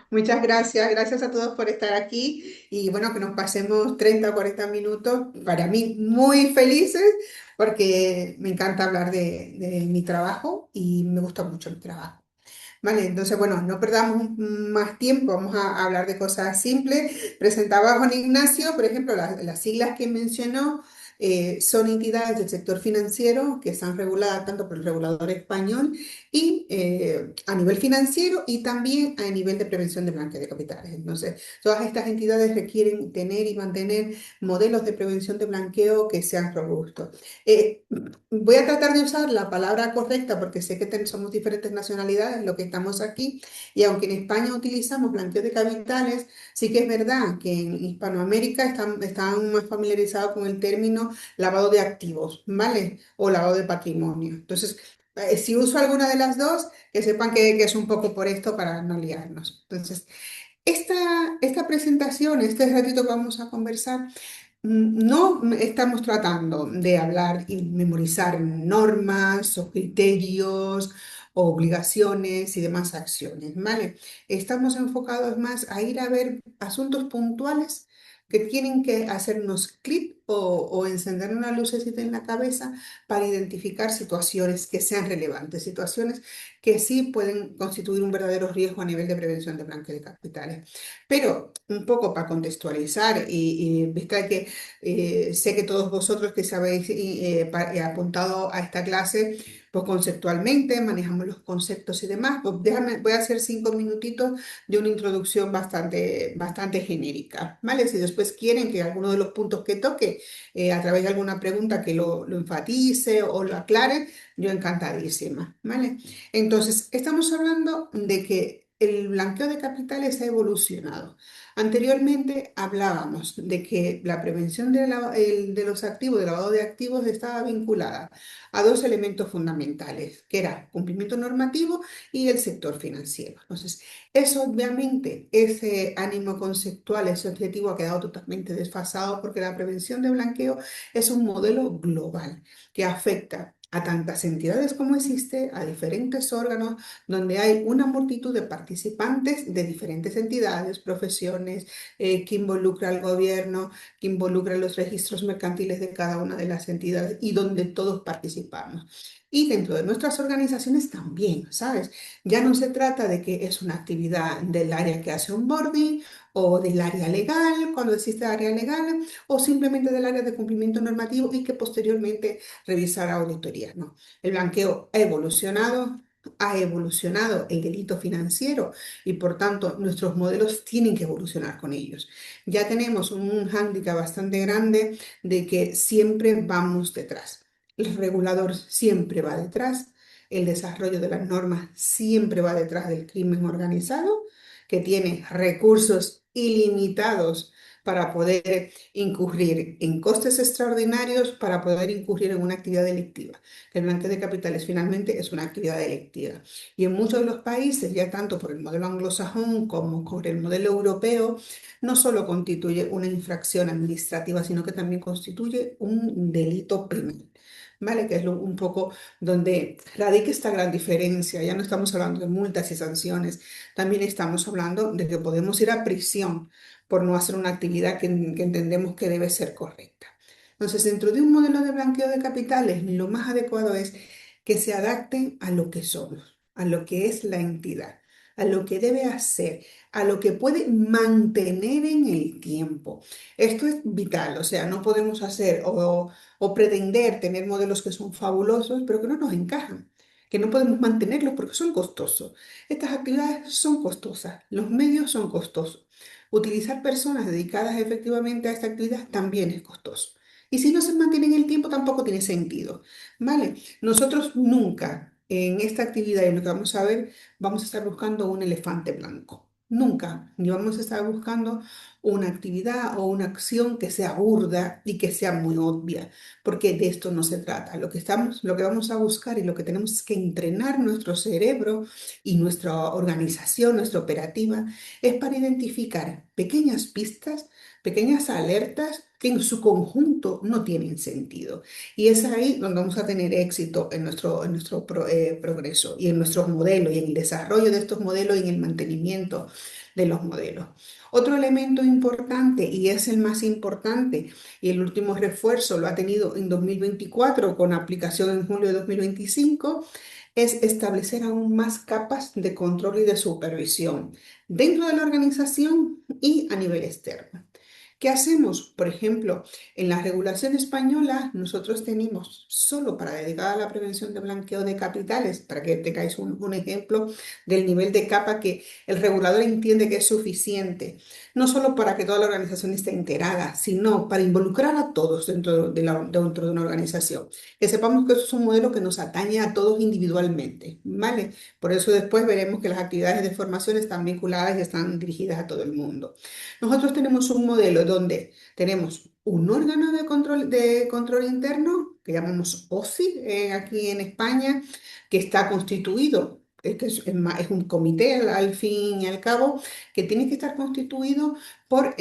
Muchas gracias, gracias a todos por estar aquí y bueno, que nos pasemos 30 o 40 minutos para mí muy felices porque me encanta hablar de mi trabajo y me gusta mucho mi trabajo. Vale, entonces bueno, no perdamos más tiempo, vamos a hablar de cosas simples. Presentaba a Juan Ignacio, por ejemplo, las siglas que mencionó son entidades del sector financiero que están reguladas tanto por el regulador español y a nivel financiero y también a nivel de prevención de blanqueo de capitales. Entonces, todas estas entidades requieren tener y mantener modelos de prevención de blanqueo que sean robustos. Voy a tratar de usar la palabra correcta porque sé que somos diferentes nacionalidades, lo que estamos aquí, y aunque en España utilizamos blanqueo de capitales, sí que es verdad que en Hispanoamérica están más familiarizados con el término lavado de activos, ¿vale? O lavado de patrimonio. Entonces, si uso alguna de las dos, que sepan que es un poco por esto para no liarnos. Entonces, esta presentación, este ratito que vamos a conversar, no estamos tratando de hablar y memorizar normas o criterios o obligaciones y demás acciones, ¿vale? Estamos enfocados más a ir a ver asuntos puntuales que tienen que hacernos clic o encender una lucecita en la cabeza para identificar situaciones que sean relevantes, situaciones que sí pueden constituir un verdadero riesgo a nivel de prevención de blanqueo de capitales. Pero un poco para contextualizar y vista que sé que todos vosotros que sabéis apuntado a esta clase, pues conceptualmente manejamos los conceptos y demás. Pues déjame, voy a hacer 5 minutitos de una introducción bastante genérica, ¿vale? Si después quieren que alguno de los puntos que toque, a través de alguna pregunta que lo enfatice o lo aclare, yo encantadísima, ¿vale? Entonces, estamos hablando de que el blanqueo de capitales ha evolucionado. Anteriormente hablábamos de que la prevención de los activos, del lavado de activos, estaba vinculada a dos elementos fundamentales, que era cumplimiento normativo y el sector financiero. Entonces, eso obviamente, ese ánimo conceptual, ese objetivo ha quedado totalmente desfasado porque la prevención de blanqueo es un modelo global que afecta a tantas entidades como existe, a diferentes órganos, donde hay una multitud de participantes de diferentes entidades, profesiones, que involucra al gobierno, que involucra los registros mercantiles de cada una de las entidades y donde todos participamos. Y dentro de nuestras organizaciones también, ¿sabes? Ya no se trata de que es una actividad del área que hace onboarding o del área legal, cuando existe área legal, o simplemente del área de cumplimiento normativo y que posteriormente revisar auditorías, ¿no? El blanqueo ha evolucionado el delito financiero y por tanto nuestros modelos tienen que evolucionar con ellos. Ya tenemos un hándicap bastante grande de que siempre vamos detrás. El regulador siempre va detrás, el desarrollo de las normas siempre va detrás del crimen organizado, que tiene recursos ilimitados para poder incurrir en costes extraordinarios, para poder incurrir en una actividad delictiva. El blanqueo de capitales finalmente es una actividad delictiva. Y en muchos de los países, ya tanto por el modelo anglosajón como por el modelo europeo, no solo constituye una infracción administrativa, sino que también constituye un delito penal. ¿Vale? Que es un poco donde radica esta gran diferencia. Ya no estamos hablando de multas y sanciones, también estamos hablando de que podemos ir a prisión por no hacer una actividad que entendemos que debe ser correcta. Entonces, dentro de un modelo de blanqueo de capitales, lo más adecuado es que se adapten a lo que somos, a lo que es la entidad, a lo que debe hacer, a lo que puede mantener en el tiempo. Esto es vital, o sea, no podemos hacer o pretender tener modelos que son fabulosos, pero que no nos encajan, que no podemos mantenerlos porque son costosos. Estas actividades son costosas, los medios son costosos. Utilizar personas dedicadas efectivamente a esta actividad también es costoso. Y si no se mantiene en el tiempo, tampoco tiene sentido. ¿Vale? Nosotros nunca en esta actividad y en lo que vamos a ver, vamos a estar buscando un elefante blanco. Nunca. Ni vamos a estar buscando una actividad o una acción que sea burda y que sea muy obvia, porque de esto no se trata. Lo que vamos a buscar y lo que tenemos es que entrenar nuestro cerebro y nuestra organización, nuestra operativa, es para identificar pequeñas pistas, pequeñas alertas que en su conjunto no tienen sentido. Y es ahí donde vamos a tener éxito en nuestro progreso y en nuestros modelos y en el desarrollo de estos modelos y en el mantenimiento de los modelos. Otro elemento importante, y es el más importante, y el último refuerzo lo ha tenido en 2024 con aplicación en julio de 2025, es establecer aún más capas de control y de supervisión dentro de la organización y a nivel externo. ¿Qué hacemos? Por ejemplo, en la regulación española nosotros tenemos solo para dedicada a la prevención de blanqueo de capitales, para que tengáis un ejemplo del nivel de capa que el regulador entiende que es suficiente, no solo para que toda la organización esté enterada, sino para involucrar a todos dentro de una organización. Que sepamos que eso es un modelo que nos atañe a todos individualmente, ¿vale? Por eso después veremos que las actividades de formación están vinculadas y están dirigidas a todo el mundo. Nosotros tenemos un modelo donde tenemos un órgano de control interno, que llamamos OSI, aquí en España, que está constituido, es un comité al fin y al cabo, que tiene que estar constituido por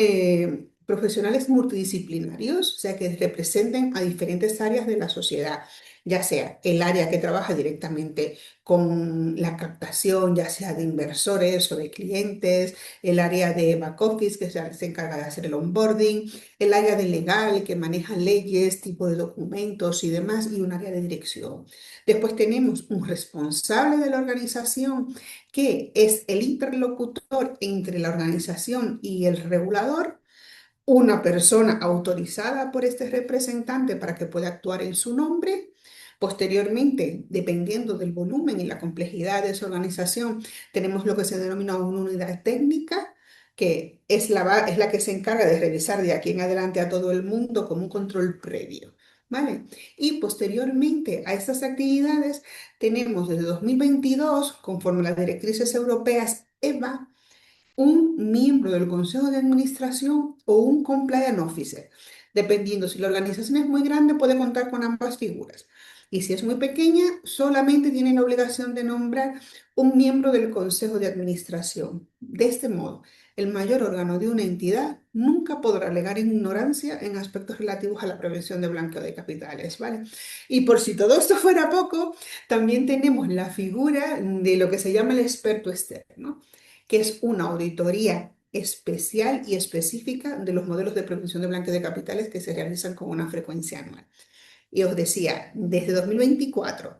profesionales multidisciplinarios, o sea, que representen a diferentes áreas de la sociedad, ya sea el área que trabaja directamente con la captación, ya sea de inversores o de clientes, el área de back office que se encarga de hacer el onboarding, el área de legal que maneja leyes, tipo de documentos y demás, y un área de dirección. Después tenemos un responsable de la organización que es el interlocutor entre la organización y el regulador, una persona autorizada por este representante para que pueda actuar en su nombre. Posteriormente, dependiendo del volumen y la complejidad de su organización, tenemos lo que se denomina una unidad técnica, que es la que se encarga de revisar de aquí en adelante a todo el mundo como un control previo. ¿Vale? Y posteriormente a estas actividades tenemos desde 2022, conforme a las directrices europeas EVA, un miembro del consejo de administración o un compliance officer. Dependiendo si la organización es muy grande, puede contar con ambas figuras. Y si es muy pequeña, solamente tiene la obligación de nombrar un miembro del consejo de administración. De este modo, el mayor órgano de una entidad nunca podrá alegar ignorancia en aspectos relativos a la prevención de blanqueo de capitales, ¿vale? Y por si todo esto fuera poco, también tenemos la figura de lo que se llama el experto externo, que es una auditoría especial y específica de los modelos de prevención de blanqueo de capitales que se realizan con una frecuencia anual. Y os decía, desde 2024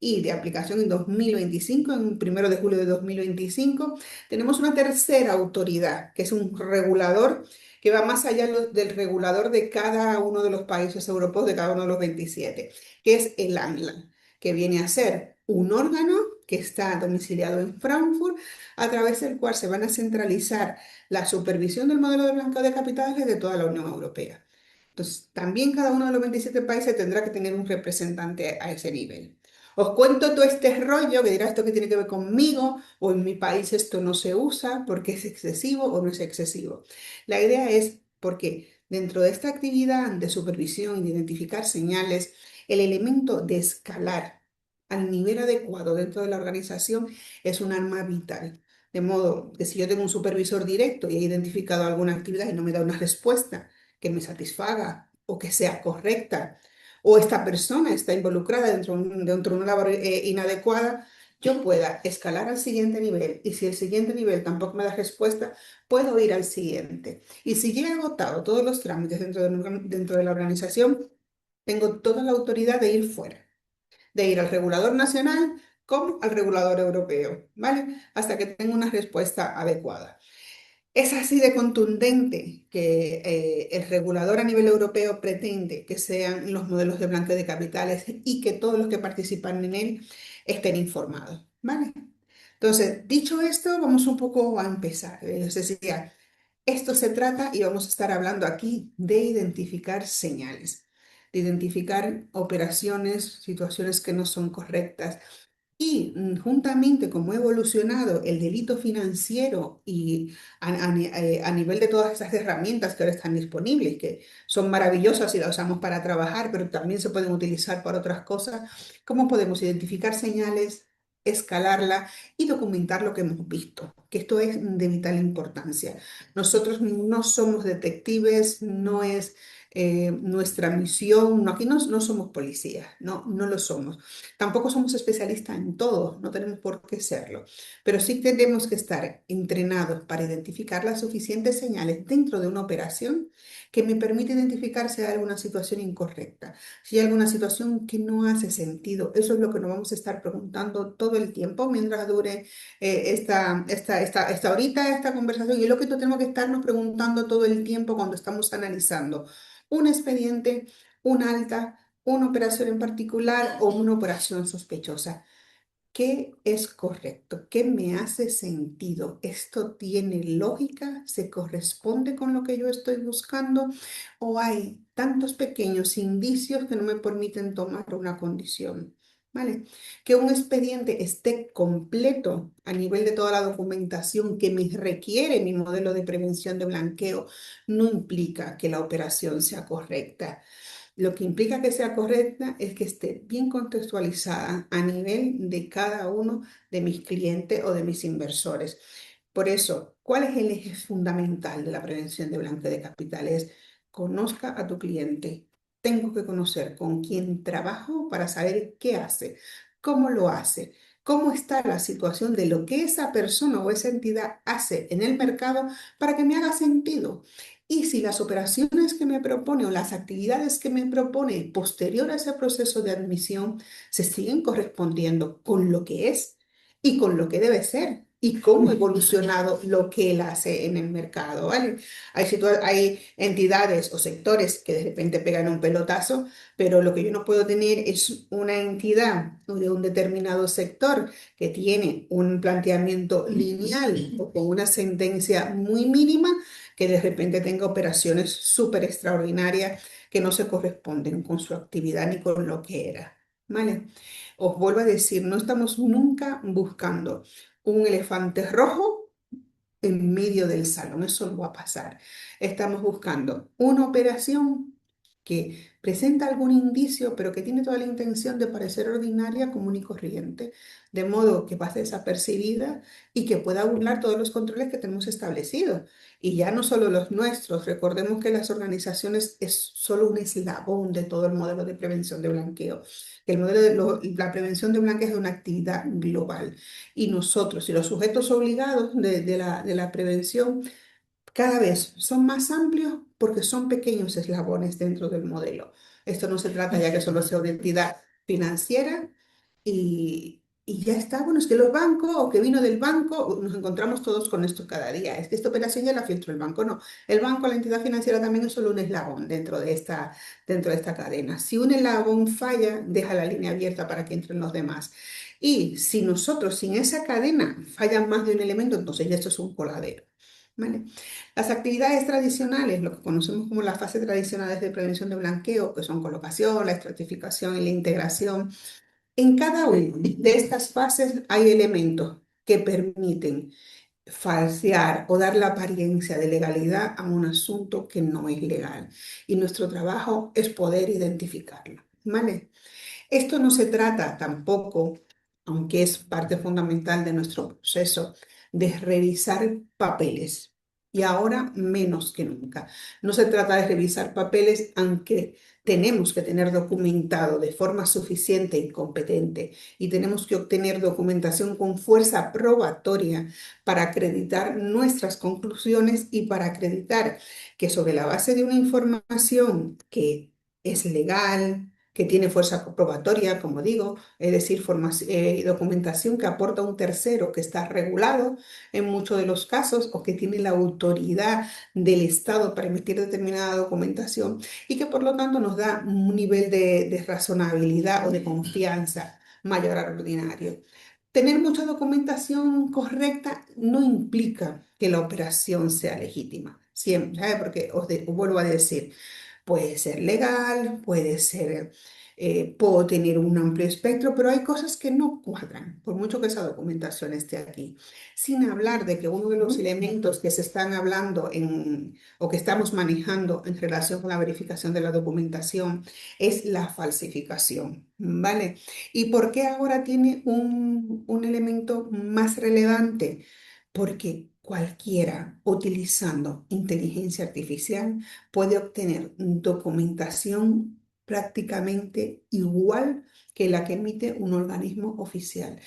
y de aplicación en 2025, en 1 de julio de 2025, tenemos una tercera autoridad, que es un regulador que va más allá del regulador de cada uno de los países europeos, de cada uno de los 27, que es el ANLA, que viene a ser un órgano que está domiciliado en Frankfurt, a través del cual se van a centralizar la supervisión del modelo de blanqueo de capitales de toda la Unión Europea. Entonces, también cada uno de los 27 países tendrá que tener un representante a ese nivel. Os cuento todo este rollo que dirá esto que tiene que ver conmigo o en mi país esto no se usa porque es excesivo o no es excesivo. La idea es porque dentro de esta actividad de supervisión y de identificar señales, el elemento de escalar al nivel adecuado dentro de la organización es un arma vital. De modo que si yo tengo un supervisor directo y he identificado alguna actividad y no me da una respuesta que me satisfaga o que sea correcta, o esta persona está involucrada dentro de una labor inadecuada, yo pueda escalar al siguiente nivel. Y si el siguiente nivel tampoco me da respuesta, puedo ir al siguiente. Y si ya he agotado todos los trámites dentro de la organización, tengo toda la autoridad de ir fuera, de ir al regulador nacional como al regulador europeo, ¿vale? Hasta que tenga una respuesta adecuada. Es así de contundente que el regulador a nivel europeo pretende que sean los modelos de blanqueo de capitales y que todos los que participan en él estén informados, ¿vale? Entonces, dicho esto, vamos un poco a empezar. Les decía, esto se trata y vamos a estar hablando aquí de identificar señales, de identificar operaciones, situaciones que no son correctas, y juntamente como ha evolucionado el delito financiero y a nivel de todas esas herramientas que ahora están disponibles, que son maravillosas y las usamos para trabajar, pero también se pueden utilizar para otras cosas, ¿cómo podemos identificar señales, escalarla y documentar lo que hemos visto? que esto es de vital importancia. Nosotros no somos detectives, no es nuestra misión, no, aquí no somos policías, no lo somos. Tampoco somos especialistas en todo, no tenemos por qué serlo, pero sí tenemos que estar entrenados para identificar las suficientes señales dentro de una operación que me permite identificar si hay alguna situación incorrecta, si hay alguna situación que no hace sentido. Eso es lo que nos vamos a estar preguntando todo el tiempo mientras dure esta horita, esta conversación. Y es lo que tenemos que estarnos preguntando todo el tiempo cuando estamos analizando un expediente, un alta, una operación en particular o una operación sospechosa. ¿Qué es correcto? ¿Qué me hace sentido? ¿Esto tiene lógica? ¿Se corresponde con lo que yo estoy buscando? ¿O hay tantos pequeños indicios que no me permiten tomar una condición? ¿Vale? Que un expediente esté completo a nivel de toda la documentación que me requiere mi modelo de prevención de blanqueo no implica que la operación sea correcta. Lo que implica que sea correcta es que esté bien contextualizada a nivel de cada uno de mis clientes o de mis inversores. Por eso, ¿cuál es el eje fundamental de la prevención de blanqueo de capitales? Conozca a tu cliente. Tengo que conocer con quién trabajo para saber qué hace, cómo lo hace, cómo está la situación de lo que esa persona o esa entidad hace en el mercado para que me haga sentido. Y si las operaciones que me propone o las actividades que me propone posterior a ese proceso de admisión se siguen correspondiendo con lo que es y con lo que debe ser y cómo ha evolucionado lo que él hace en el mercado, ¿vale? Hay entidades o sectores que de repente pegan un pelotazo, pero lo que yo no puedo tener es una entidad de un determinado sector que tiene un planteamiento lineal o con una sentencia muy mínima que de repente tenga operaciones súper extraordinarias que no se corresponden con su actividad ni con lo que era. ¿Vale? Os vuelvo a decir, no estamos nunca buscando un elefante rojo en medio del salón, eso no va a pasar. Estamos buscando una operación que presenta algún indicio, pero que tiene toda la intención de parecer ordinaria, común y corriente, de modo que pase desapercibida y que pueda burlar todos los controles que tenemos establecidos. Y ya no solo los nuestros, recordemos que las organizaciones es solo un eslabón de todo el modelo de prevención de blanqueo. El modelo la prevención de blanqueo es una actividad global. Y nosotros y los sujetos obligados de la prevención cada vez son más amplios porque son pequeños eslabones dentro del modelo. Esto no se trata ya que solo sea una entidad financiera y ya está. Bueno, es que los bancos o que vino del banco, nos encontramos todos con esto cada día. Es que esta operación ya la filtró el banco. No, el banco, la entidad financiera también es solo un eslabón dentro de esta cadena. Si un eslabón falla, deja la línea abierta para que entren los demás. Y si nosotros sin esa cadena fallan más de un elemento, entonces ya esto es un coladero. ¿Vale? Las actividades tradicionales, lo que conocemos como las fases tradicionales de prevención de blanqueo, que son colocación, la estratificación y la integración, en cada una de estas fases hay elementos que permiten falsear o dar la apariencia de legalidad a un asunto que no es legal. Y nuestro trabajo es poder identificarlo. ¿Vale? Esto no se trata tampoco, aunque es parte fundamental de nuestro proceso, de revisar papeles. Y ahora menos que nunca. No se trata de revisar papeles, aunque tenemos que tener documentado de forma suficiente y competente y tenemos que obtener documentación con fuerza probatoria para acreditar nuestras conclusiones y para acreditar que sobre la base de una información que es legal, que tiene fuerza probatoria, como digo, es decir, documentación que aporta un tercero que está regulado en muchos de los casos o que tiene la autoridad del Estado para emitir determinada documentación y que por lo tanto nos da un nivel de razonabilidad o de confianza mayor al ordinario. Tener mucha documentación correcta no implica que la operación sea legítima, siempre, ¿sabe? Porque os vuelvo a decir, puede ser legal, puedo tener un amplio espectro, pero hay cosas que no cuadran, por mucho que esa documentación esté aquí. Sin hablar de que uno de los elementos que se están hablando o que estamos manejando en relación con la verificación de la documentación es la falsificación, ¿vale? ¿Y por qué ahora tiene un elemento más relevante? porque cualquiera utilizando inteligencia artificial puede obtener documentación prácticamente igual que la que emite un organismo oficial.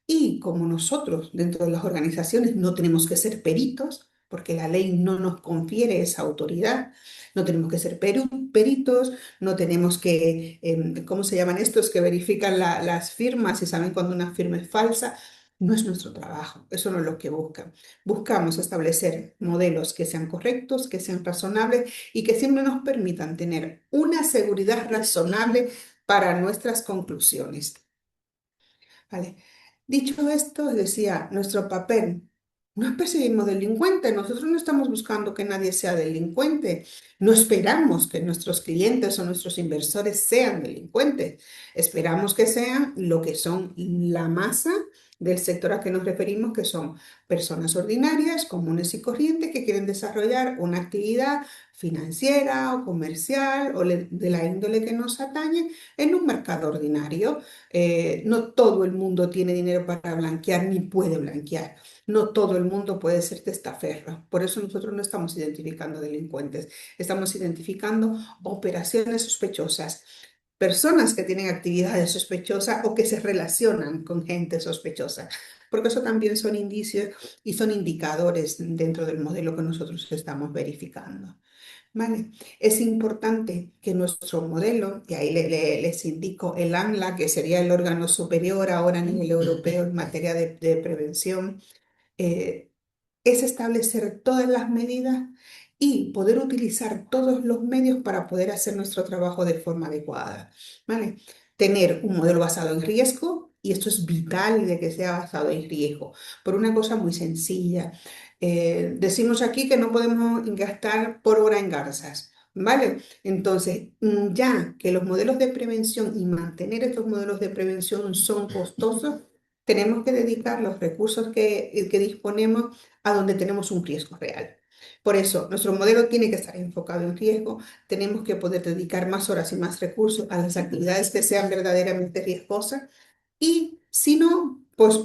Y como nosotros dentro de las organizaciones no tenemos que ser peritos, porque la ley no nos confiere esa autoridad, no tenemos que ser peritos, no tenemos que, ¿cómo se llaman estos que verifican las firmas y saben cuando una firma es falsa? No es nuestro trabajo, eso no es lo que buscan. Buscamos establecer modelos que sean correctos, que sean razonables y que siempre nos permitan tener una seguridad razonable para nuestras conclusiones. ¿Vale? Dicho esto, decía, nuestro papel no es perseguirnos delincuentes, nosotros no estamos buscando que nadie sea delincuente, no esperamos que nuestros clientes o nuestros inversores sean delincuentes, esperamos que sean lo que son la masa del sector a que nos referimos, que son personas ordinarias, comunes y corrientes que quieren desarrollar una actividad financiera o comercial o de la índole que nos atañe en un mercado ordinario. No todo el mundo tiene dinero para blanquear ni puede blanquear. No todo el mundo puede ser testaferro. Por eso nosotros no estamos identificando delincuentes, estamos identificando operaciones sospechosas, personas que tienen actividades sospechosas o que se relacionan con gente sospechosa, porque eso también son indicios y son indicadores dentro del modelo que nosotros estamos verificando. ¿Vale? Es importante que nuestro modelo, y ahí les indico el ANLA, que sería el órgano superior ahora a nivel europeo en materia de prevención, eh, es establecer todas las medidas y poder utilizar todos los medios para poder hacer nuestro trabajo de forma adecuada, ¿vale? Tener un modelo basado en riesgo, y esto es vital de que sea basado en riesgo, por una cosa muy sencilla. Decimos aquí que no podemos gastar por hora en garzas, ¿vale? Entonces, ya que los modelos de prevención y mantener estos modelos de prevención son costosos, tenemos que dedicar los recursos que disponemos a donde tenemos un riesgo real. Por eso, nuestro modelo tiene que estar enfocado en riesgo, tenemos que poder dedicar más horas y más recursos a las actividades que sean verdaderamente riesgosas y si no, pues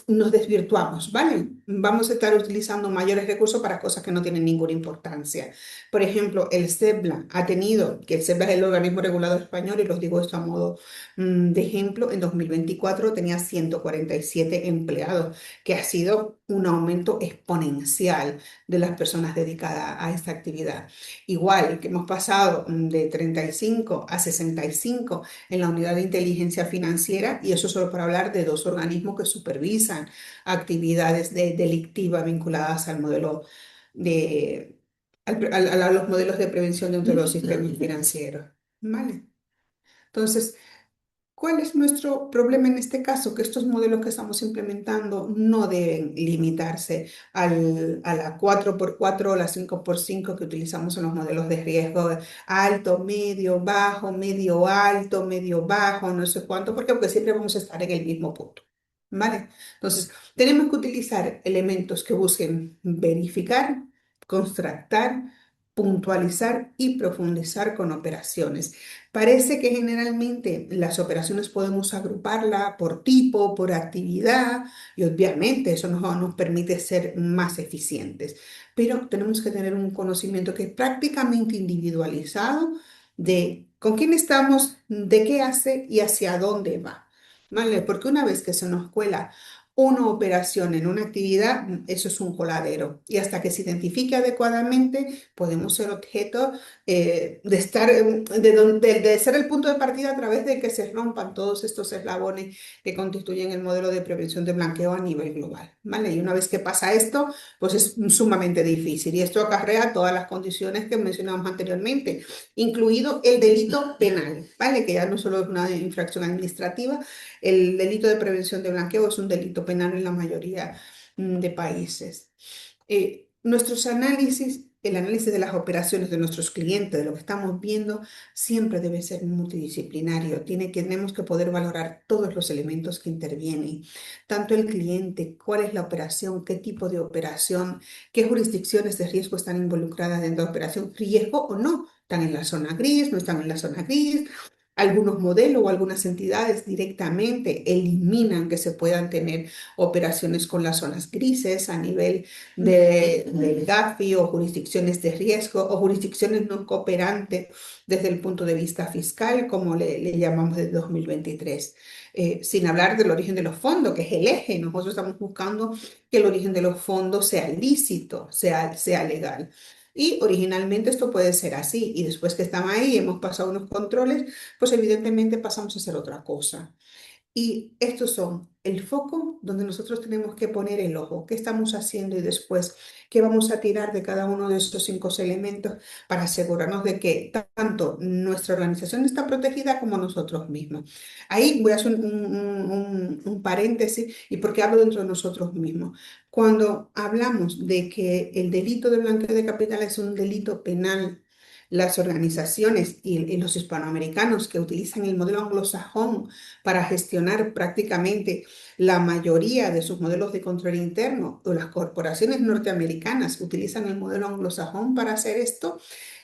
nos desvirtuamos, ¿vale? Vamos a estar utilizando mayores recursos para cosas que no tienen ninguna importancia. Por ejemplo, el CEPLA ha tenido, que el CEPLA es el organismo regulador español, y los digo esto a modo de ejemplo, en 2024 tenía 147 empleados, que ha sido un aumento exponencial de las personas dedicadas a esta actividad. Igual que hemos pasado de 35 a 65 en la unidad de inteligencia financiera, y eso solo para hablar de dos organismos que supervisan actividades delictivas vinculadas al modelo de, a los modelos de prevención dentro de los sistemas financieros. ¿Vale? Entonces, ¿cuál es nuestro problema en este caso? Que estos modelos que estamos implementando no deben limitarse a la 4x4 o la 5x5 que utilizamos en los modelos de riesgo alto, medio alto, medio bajo, no sé cuánto, porque siempre vamos a estar en el mismo punto. ¿Vale? Entonces, tenemos que utilizar elementos que busquen verificar, contrastar, puntualizar y profundizar con operaciones. Parece que generalmente las operaciones podemos agruparla por tipo, por actividad, y obviamente eso nos permite ser más eficientes, pero tenemos que tener un conocimiento que es prácticamente individualizado de con quién estamos, de qué hace y hacia dónde va. ¿Vale? Porque una vez que se nos cuela una operación en una actividad, eso es un coladero. Y hasta que se identifique adecuadamente, podemos ser objeto de estar, de ser el punto de partida a través de que se rompan todos estos eslabones que constituyen el modelo de prevención de blanqueo a nivel global, ¿vale? Y una vez que pasa esto, pues es sumamente difícil y esto acarrea todas las condiciones que mencionamos anteriormente, incluido el delito penal, ¿vale? Que ya no solo es una infracción administrativa, el delito de prevención de blanqueo es un delito penal en la mayoría de países. Nuestros análisis, el análisis de las operaciones de nuestros clientes, de lo que estamos viendo, siempre debe ser multidisciplinario. Tenemos que poder valorar todos los elementos que intervienen, tanto el cliente, cuál es la operación, qué tipo de operación, qué jurisdicciones de riesgo están involucradas dentro de la operación, riesgo o no, están en la zona gris, no están en la zona gris, Algunos modelos o algunas entidades directamente eliminan que se puedan tener operaciones con las zonas grises a nivel del GAFI o jurisdicciones de riesgo o jurisdicciones no cooperantes desde el punto de vista fiscal, como le llamamos de 2023. Sin hablar del origen de los fondos, que es el eje. Nosotros estamos buscando que el origen de los fondos sea lícito, sea legal. Y originalmente esto puede ser así, y después que están ahí, hemos pasado unos controles, pues evidentemente pasamos a hacer otra cosa. Y estos son el foco donde nosotros tenemos que poner el ojo. ¿Qué estamos haciendo? Y después, ¿qué vamos a tirar de cada uno de estos cinco elementos para asegurarnos de que tanto nuestra organización está protegida como nosotros mismos? Ahí voy a hacer un paréntesis y porque hablo dentro de nosotros mismos. Cuando hablamos de que el delito de blanqueo de capital es un delito penal, las organizaciones y los hispanoamericanos que utilizan el modelo anglosajón para gestionar prácticamente la mayoría de sus modelos de control interno, o las corporaciones norteamericanas utilizan el modelo anglosajón para hacer esto,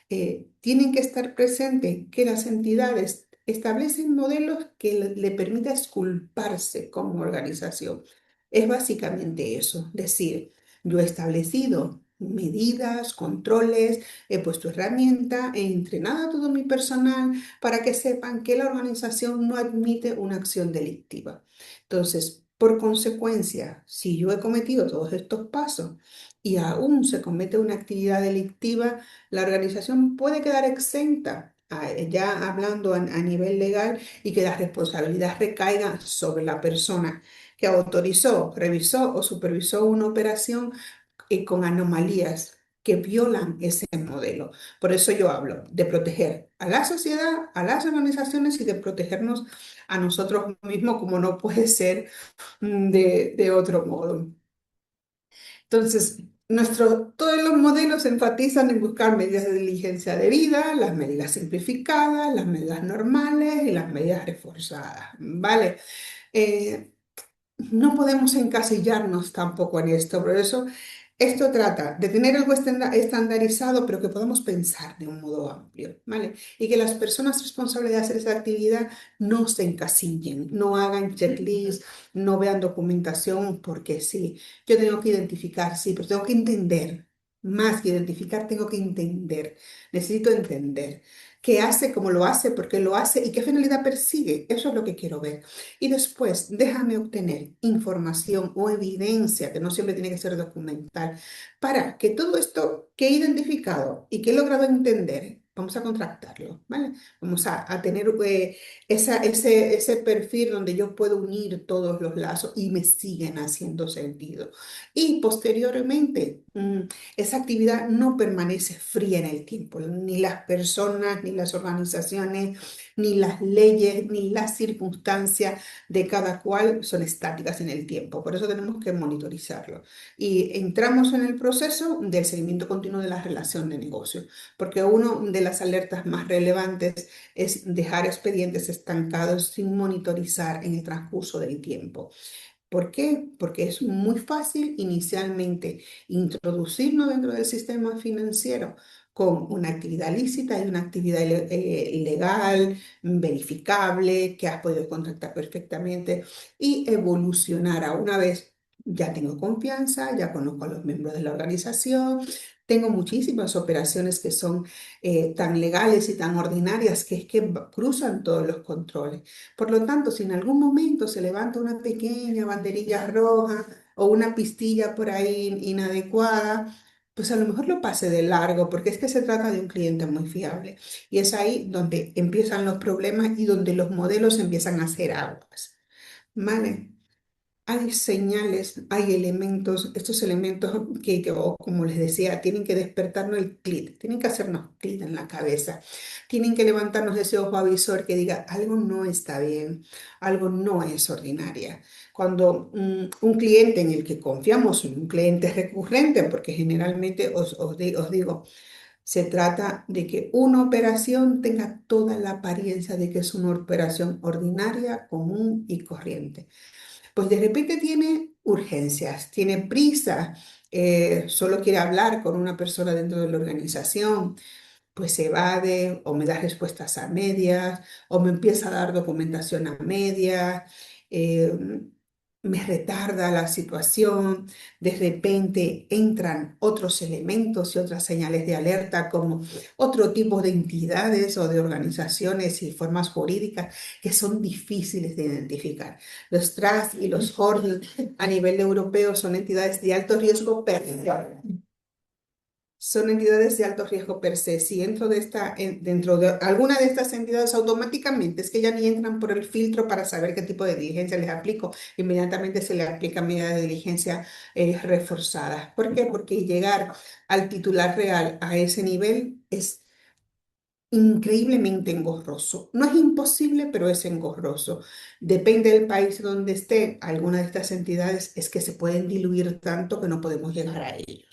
tienen que estar presentes que las entidades establecen modelos que le permitan exculparse como organización. Es básicamente eso, decir, yo he establecido medidas, controles, he puesto herramientas, he entrenado a todo mi personal para que sepan que la organización no admite una acción delictiva. Entonces, por consecuencia, si yo he cometido todos estos pasos y aún se comete una actividad delictiva, la organización puede quedar exenta, ya hablando a nivel legal, y que la responsabilidad recaiga sobre la persona que autorizó, revisó o supervisó una operación con anomalías que violan ese modelo. Por eso yo hablo de proteger a la sociedad, a las organizaciones y de protegernos a nosotros mismos, como no puede ser de otro modo. Entonces, todos los modelos enfatizan en buscar medidas de diligencia debida, las medidas simplificadas, las medidas normales y las medidas reforzadas, ¿vale? Eh, no podemos encasillarnos tampoco en esto, por eso esto trata de tener algo estandarizado, pero que podamos pensar de un modo amplio, ¿vale? Y que las personas responsables de hacer esa actividad no se encasillen, no hagan checklist, no vean documentación, porque sí, yo tengo que identificar, sí, pero tengo que entender. Más que identificar, tengo que entender. Necesito entender qué hace, cómo lo hace, por qué lo hace y qué finalidad persigue. Eso es lo que quiero ver. Y después, déjame obtener información o evidencia, que no siempre tiene que ser documental, para que todo esto que he identificado y que he logrado entender, vamos a contractarlo, ¿vale? Vamos a tener ese perfil donde yo puedo unir todos los lazos y me siguen haciendo sentido. Y posteriormente, esa actividad no permanece fría en el tiempo, ni las personas, ni las organizaciones, ni las leyes, ni las circunstancias de cada cual son estáticas en el tiempo. Por eso tenemos que monitorizarlo. Y entramos en el proceso del seguimiento continuo de la relación de negocio, porque una de las alertas más relevantes es dejar expedientes estancados sin monitorizar en el transcurso del tiempo. ¿Por qué? Porque es muy fácil inicialmente introducirnos dentro del sistema financiero con una actividad lícita y una actividad legal, verificable, que has podido contactar perfectamente y evolucionar a una vez. Ya tengo confianza, ya conozco a los miembros de la organización, tengo muchísimas operaciones que son tan legales y tan ordinarias que es que cruzan todos los controles. Por lo tanto, si en algún momento se levanta una pequeña banderilla roja o una pistilla por ahí inadecuada, pues a lo mejor lo pase de largo, porque es que se trata de un cliente muy fiable. Y es ahí donde empiezan los problemas y donde los modelos empiezan a hacer aguas. ¿Vale? Hay señales, hay elementos, estos elementos como les decía, tienen que despertarnos el clic, tienen que hacernos clic en la cabeza, tienen que levantarnos ese ojo avisor que diga, algo no está bien, algo no es ordinaria. Cuando un cliente en el que confiamos, un cliente recurrente, porque generalmente os digo, se trata de que una operación tenga toda la apariencia de que es una operación ordinaria, común y corriente, pues de repente tiene urgencias, tiene prisa, solo quiere hablar con una persona dentro de la organización, pues se evade o me da respuestas a medias o me empieza a dar documentación a medias, eh, me retarda la situación, de repente entran otros elementos y otras señales de alerta como otro tipo de entidades o de organizaciones y formas jurídicas que son difíciles de identificar. Los trust y los holding a nivel europeo son entidades de alto riesgo per se. Son entidades de alto riesgo per se. Si entro dentro de alguna de estas entidades automáticamente, es que ya ni entran por el filtro para saber qué tipo de diligencia les aplico. Inmediatamente se les aplica medida de diligencia reforzadas. ¿Por qué? Porque llegar al titular real a ese nivel es increíblemente engorroso. No es imposible, pero es engorroso. Depende del país donde esté, alguna de estas entidades es que se pueden diluir tanto que no podemos llegar a ellos.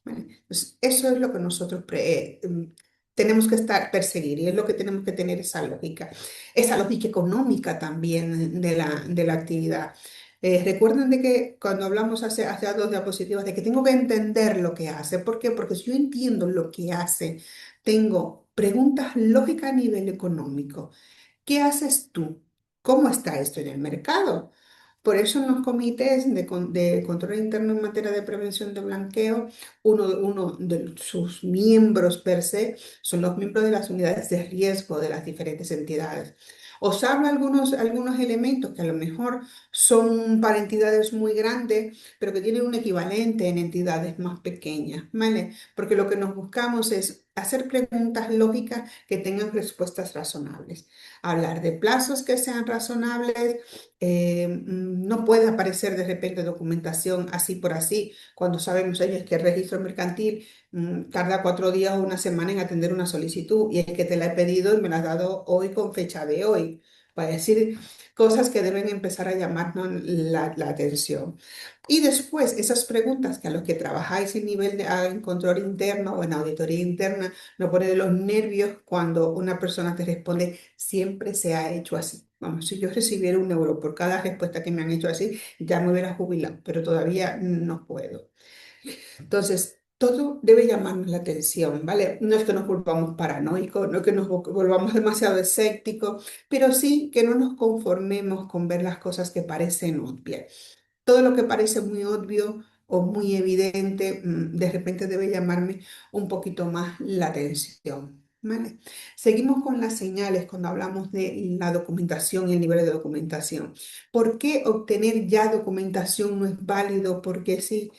¿Vale? Pues eso es lo que nosotros tenemos que perseguir y es lo que tenemos que tener esa lógica económica también de la actividad. Recuerden de que cuando hablamos hace dos diapositivas, de que tengo que entender lo que hace. ¿Por qué? Porque si yo entiendo lo que hace, tengo preguntas lógicas a nivel económico. ¿Qué haces tú? ¿Cómo está esto en el mercado? Por eso en los comités de control interno en materia de prevención de blanqueo, uno de sus miembros per se son los miembros de las unidades de riesgo de las diferentes entidades. Os habla algunos elementos que a lo mejor son para entidades muy grandes, pero que tienen un equivalente en entidades más pequeñas, ¿vale? Porque lo que nos buscamos es hacer preguntas lógicas que tengan respuestas razonables, hablar de plazos que sean razonables. No puede aparecer de repente documentación así por así, cuando sabemos ellos que el registro mercantil tarda 4 días o una semana en atender una solicitud y es que te la he pedido y me la has dado hoy con fecha de hoy. Para decir cosas que deben empezar a llamarnos la atención. Y después, esas preguntas que a los que trabajáis en nivel en control interno o en auditoría interna, no pone de los nervios cuando una persona te responde, siempre se ha hecho así. Vamos, si yo recibiera 1 euro por cada respuesta que me han hecho así, ya me hubiera jubilado, pero todavía no puedo. Entonces, todo debe llamarnos la atención, ¿vale? No es que nos volvamos paranoicos, no es que nos volvamos demasiado escépticos, pero sí que no nos conformemos con ver las cosas que parecen obvias. Todo lo que parece muy obvio o muy evidente, de repente debe llamarme un poquito más la atención. ¿Vale? Seguimos con las señales cuando hablamos de la documentación y el nivel de documentación. ¿Por qué obtener ya documentación no es válido? Porque sí,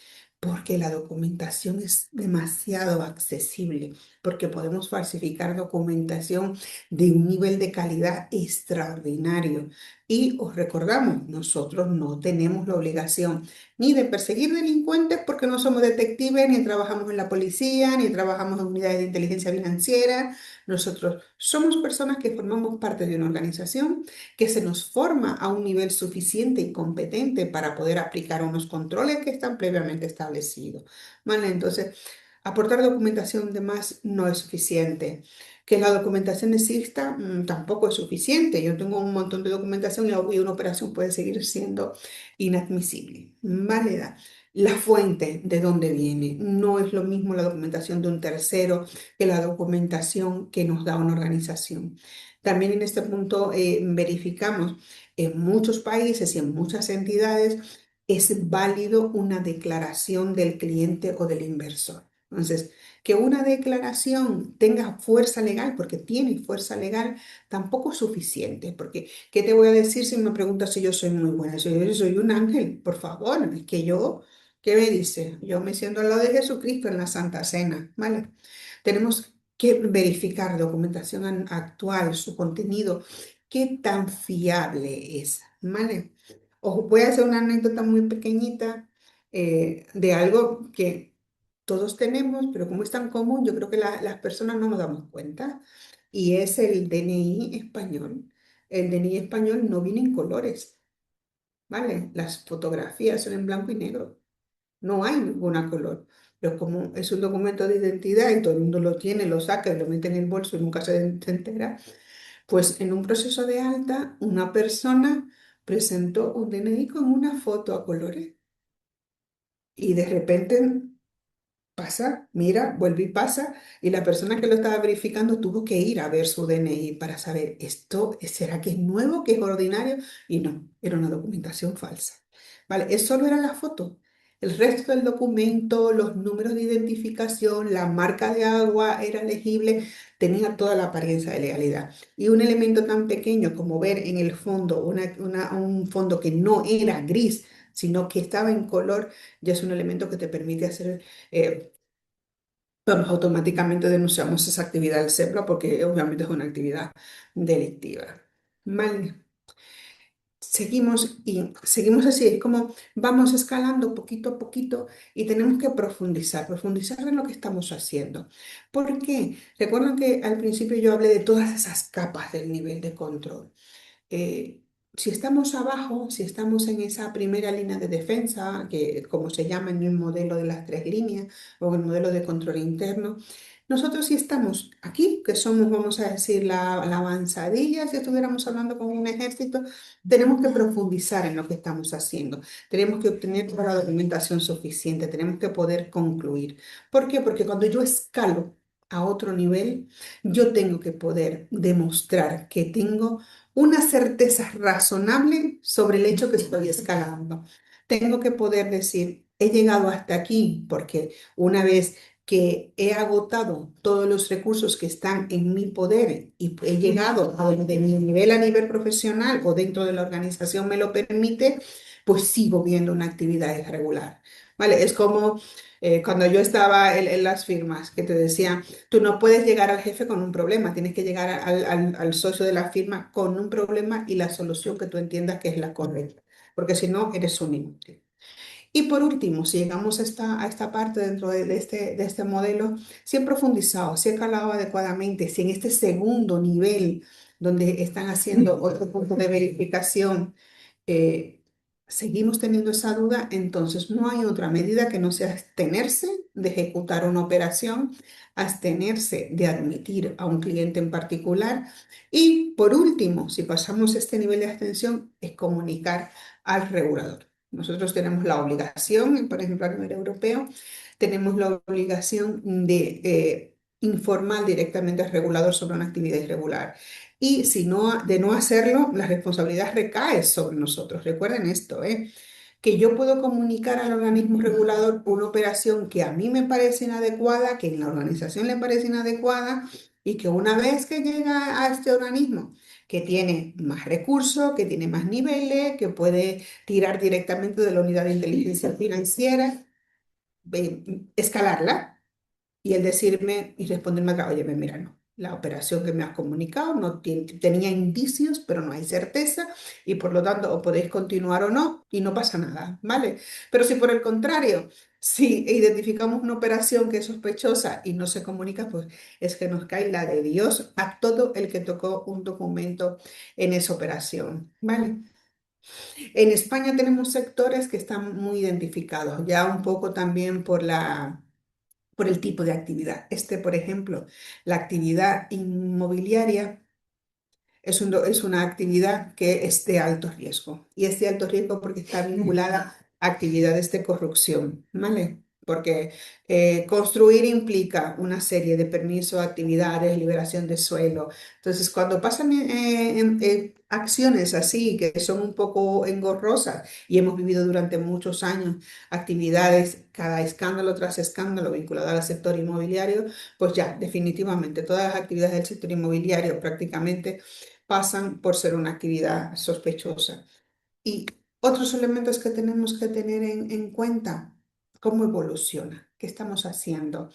porque la documentación es demasiado accesible, porque podemos falsificar documentación de un nivel de calidad extraordinario. Y os recordamos, nosotros no tenemos la obligación ni de perseguir delincuentes porque no somos detectives, ni trabajamos en la policía, ni trabajamos en unidades de inteligencia financiera. Nosotros somos personas que formamos parte de una organización que se nos forma a un nivel suficiente y competente para poder aplicar unos controles que están previamente establecidos. ¿Vale? Entonces, aportar documentación de más no es suficiente. Que la documentación exista, tampoco es suficiente. Yo tengo un montón de documentación y una operación puede seguir siendo inadmisible. Válida. La fuente de dónde viene. No es lo mismo la documentación de un tercero que la documentación que nos da una organización. También en este punto verificamos en muchos países y en muchas entidades es válido una declaración del cliente o del inversor. Entonces, que una declaración tenga fuerza legal, porque tiene fuerza legal, tampoco es suficiente, porque ¿qué te voy a decir si me preguntas si yo soy muy buena? Si yo soy un ángel, por favor, es que yo, ¿qué me dice? Yo me siento al lado de Jesucristo en la Santa Cena, ¿vale? Tenemos que verificar documentación actual, su contenido, qué tan fiable es, ¿vale? Os voy a hacer una anécdota muy pequeñita de algo que todos tenemos, pero como es tan común, yo creo que las personas no nos damos cuenta, y es el DNI español. El DNI español no viene en colores, ¿vale? Las fotografías son en blanco y negro, no hay ninguna color. Pero como es un documento de identidad y todo el mundo lo tiene, lo saca y lo mete en el bolso y nunca se entera, pues en un proceso de alta, una persona presentó un DNI con una foto a colores y de repente pasa, mira, vuelve y pasa, y la persona que lo estaba verificando tuvo que ir a ver su DNI para saber, ¿esto será que es nuevo, que es ordinario? Y no, era una documentación falsa. ¿Vale? Eso solo era la foto. El resto del documento, los números de identificación, la marca de agua era legible, tenía toda la apariencia de legalidad. Y un elemento tan pequeño como ver en el fondo un fondo que no era gris, sino que estaba en color, ya es un elemento que te permite hacer, vamos, automáticamente denunciamos esa actividad del CEPRA porque obviamente es una actividad delictiva. Vale. Seguimos así, es como vamos escalando poquito a poquito y tenemos que profundizar en lo que estamos haciendo. ¿Por qué? Recuerdan que al principio yo hablé de todas esas capas del nivel de control. eh, si estamos abajo, si estamos en esa primera línea de defensa, que como se llama en el modelo de las tres líneas o en el modelo de control interno, nosotros si estamos aquí, que somos, vamos a decir, la avanzadilla, si estuviéramos hablando con un ejército, tenemos que profundizar en lo que estamos haciendo, tenemos que obtener toda la documentación suficiente, tenemos que poder concluir. ¿Por qué? Porque cuando yo escalo a otro nivel, yo tengo que poder demostrar que tengo una certeza razonable sobre el hecho que estoy escalando. Tengo que poder decir, he llegado hasta aquí porque una vez que he agotado todos los recursos que están en mi poder y he llegado a donde mi nivel a nivel profesional o dentro de la organización me lo permite, pues sigo viendo una actividad irregular. ¿Vale? Es como cuando yo estaba en las firmas que te decían, tú no puedes llegar al jefe con un problema, tienes que llegar al socio de la firma con un problema y la solución que tú entiendas que es la correcta, porque si no, eres un inútil. Y por último, si llegamos a esta parte dentro de este modelo, si he profundizado, si he calado adecuadamente, si en este segundo nivel donde están haciendo otro punto de verificación, eh, seguimos teniendo esa duda, entonces no hay otra medida que no sea abstenerse de ejecutar una operación, abstenerse de admitir a un cliente en particular y por último, si pasamos este nivel de abstención, es comunicar al regulador. Nosotros tenemos la obligación, por ejemplo, a nivel europeo, tenemos la obligación de informar directamente al regulador sobre una actividad irregular. Y si no, de no hacerlo, la responsabilidad recae sobre nosotros. Recuerden esto, ¿eh? Que yo puedo comunicar al organismo regulador una operación que a mí me parece inadecuada, que en la organización le parece inadecuada, y que una vez que llega a este organismo, que tiene más recursos, que tiene más niveles, que puede tirar directamente de la unidad de inteligencia financiera, escalarla y el decirme y responderme acá, oye, mira, no, la operación que me has comunicado no tenía indicios, pero no hay certeza y por lo tanto o podéis continuar o no y no pasa nada, ¿vale? Pero si por el contrario, si identificamos una operación que es sospechosa y no se comunica, pues es que nos cae la de Dios a todo el que tocó un documento en esa operación, ¿vale? En España tenemos sectores que están muy identificados, ya un poco también por el tipo de actividad. Por ejemplo, la actividad inmobiliaria es una actividad que es de alto riesgo. Y es de alto riesgo porque está vinculada a actividades de corrupción, ¿vale? Porque construir implica una serie de permisos, actividades, liberación de suelo. Entonces, cuando pasan acciones así, que son un poco engorrosas, y hemos vivido durante muchos años actividades, cada escándalo tras escándalo vinculado al sector inmobiliario, pues ya, definitivamente, todas las actividades del sector inmobiliario prácticamente pasan por ser una actividad sospechosa. Y otros elementos que tenemos que tener en cuenta, cómo evoluciona, qué estamos haciendo,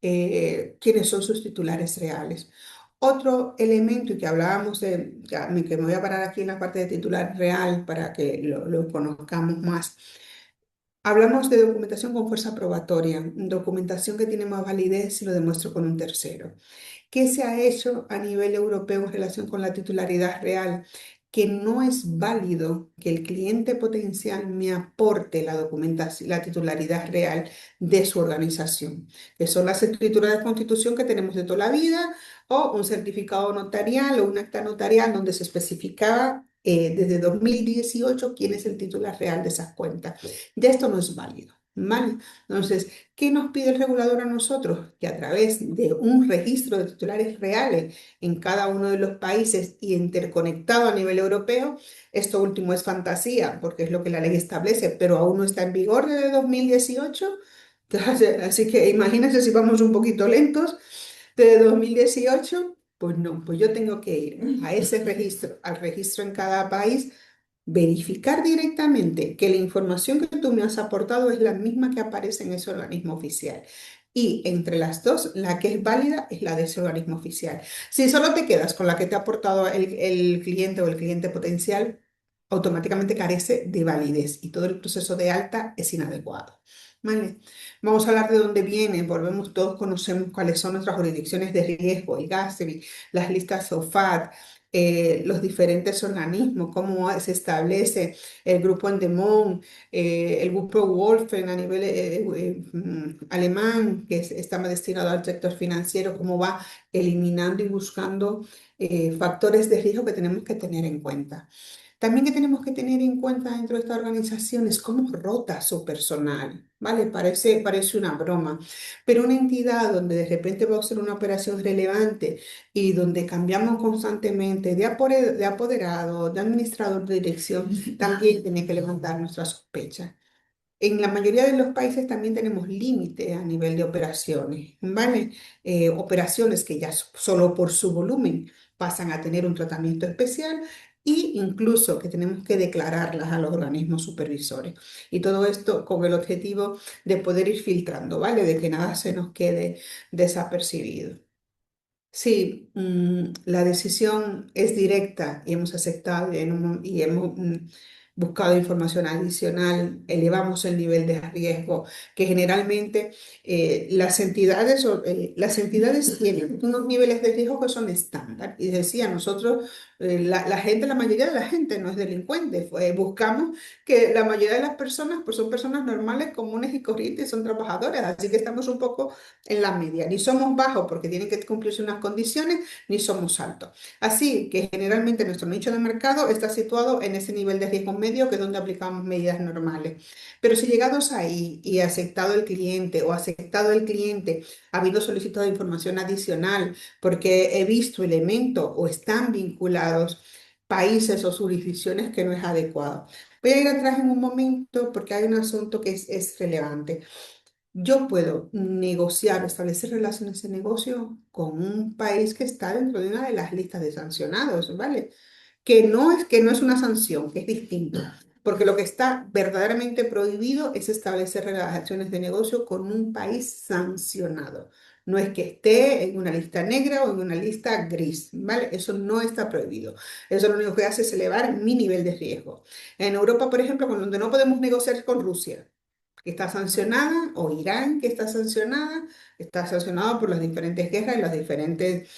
quiénes son sus titulares reales. Otro elemento y que hablábamos de, que me voy a parar aquí en la parte de titular real para que lo conozcamos más. Hablamos de documentación con fuerza probatoria, documentación que tiene más validez si lo demuestro con un tercero. ¿Qué se ha hecho a nivel europeo en relación con la titularidad real? Que no es válido que el cliente potencial me aporte la documentación, la titularidad real de su organización, que son las escrituras de constitución que tenemos de toda la vida, o un certificado notarial o un acta notarial donde se especificaba desde 2018 quién es el titular real de esas cuentas. Ya esto no es válido. ¿Vale? Entonces, ¿qué nos pide el regulador a nosotros? Que a través de un registro de titulares reales en cada uno de los países y interconectado a nivel europeo, esto último es fantasía, porque es lo que la ley establece, pero aún no está en vigor desde 2018. Así que imagínense si vamos un poquito lentos desde 2018, pues no, pues yo tengo que ir a ese registro, al registro en cada país, verificar directamente que la información que tú me has aportado es la misma que aparece en ese organismo oficial. Y entre las dos, la que es válida es la de ese organismo oficial. Si solo te quedas con la que te ha aportado el cliente o el cliente potencial, automáticamente carece de validez y todo el proceso de alta es inadecuado. ¿Vale? Vamos a hablar de dónde viene. Volvemos, todos conocemos cuáles son nuestras jurisdicciones de riesgo, el GASRI, las listas SOFAT, los diferentes organismos, cómo se establece el grupo Endemol, el grupo Wolfen a nivel alemán, que está más destinado al sector financiero, cómo va eliminando y buscando factores de riesgo que tenemos que tener en cuenta. También que tenemos que tener en cuenta dentro de esta organización es cómo rota su personal, ¿vale? Parece una broma, pero una entidad donde de repente va a ser una operación relevante y donde cambiamos constantemente de apoderado, de administrador de dirección, también tiene que levantar nuestra sospecha. En la mayoría de los países también tenemos límite a nivel de operaciones, ¿vale? Operaciones que ya solo por su volumen pasan a tener un tratamiento especial e incluso que tenemos que declararlas a los organismos supervisores. Y todo esto con el objetivo de poder ir filtrando, ¿vale? De que nada se nos quede desapercibido. Sí, la decisión es directa y hemos aceptado y hemos buscado información adicional, elevamos el nivel de riesgo, que generalmente las entidades tienen unos niveles de riesgo que son estándar. Y decía, nosotros, la gente, la mayoría de la gente no es delincuente, buscamos que la mayoría de las personas pues son personas normales, comunes y corrientes, son trabajadoras, así que estamos un poco en la media. Ni somos bajos porque tienen que cumplirse unas condiciones, ni somos altos. Así que generalmente nuestro nicho de mercado está situado en ese nivel de riesgo medio, que es donde aplicamos medidas normales. Pero si llegados ahí y aceptado el cliente o aceptado el cliente, ha habido solicitado información adicional porque he visto elementos o están vinculados países o jurisdicciones que no es adecuado. Voy a ir atrás en un momento porque hay un asunto que es relevante. Yo puedo negociar, establecer relaciones de negocio con un país que está dentro de una de las listas de sancionados, ¿vale? Que no es una sanción, que es distinto. Porque lo que está verdaderamente prohibido es establecer relaciones de negocio con un país sancionado. No es que esté en una lista negra o en una lista gris, ¿vale? Eso no está prohibido. Eso lo único que hace es elevar mi nivel de riesgo. En Europa, por ejemplo, con donde no podemos negociar con Rusia, que está sancionada, o Irán, que está sancionado por las diferentes guerras y las diferentes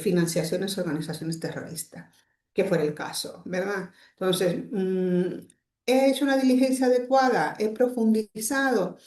financiaciones a organizaciones terroristas, que fuera el caso, ¿verdad? Entonces, ¿he hecho una diligencia adecuada? ¿He profundizado?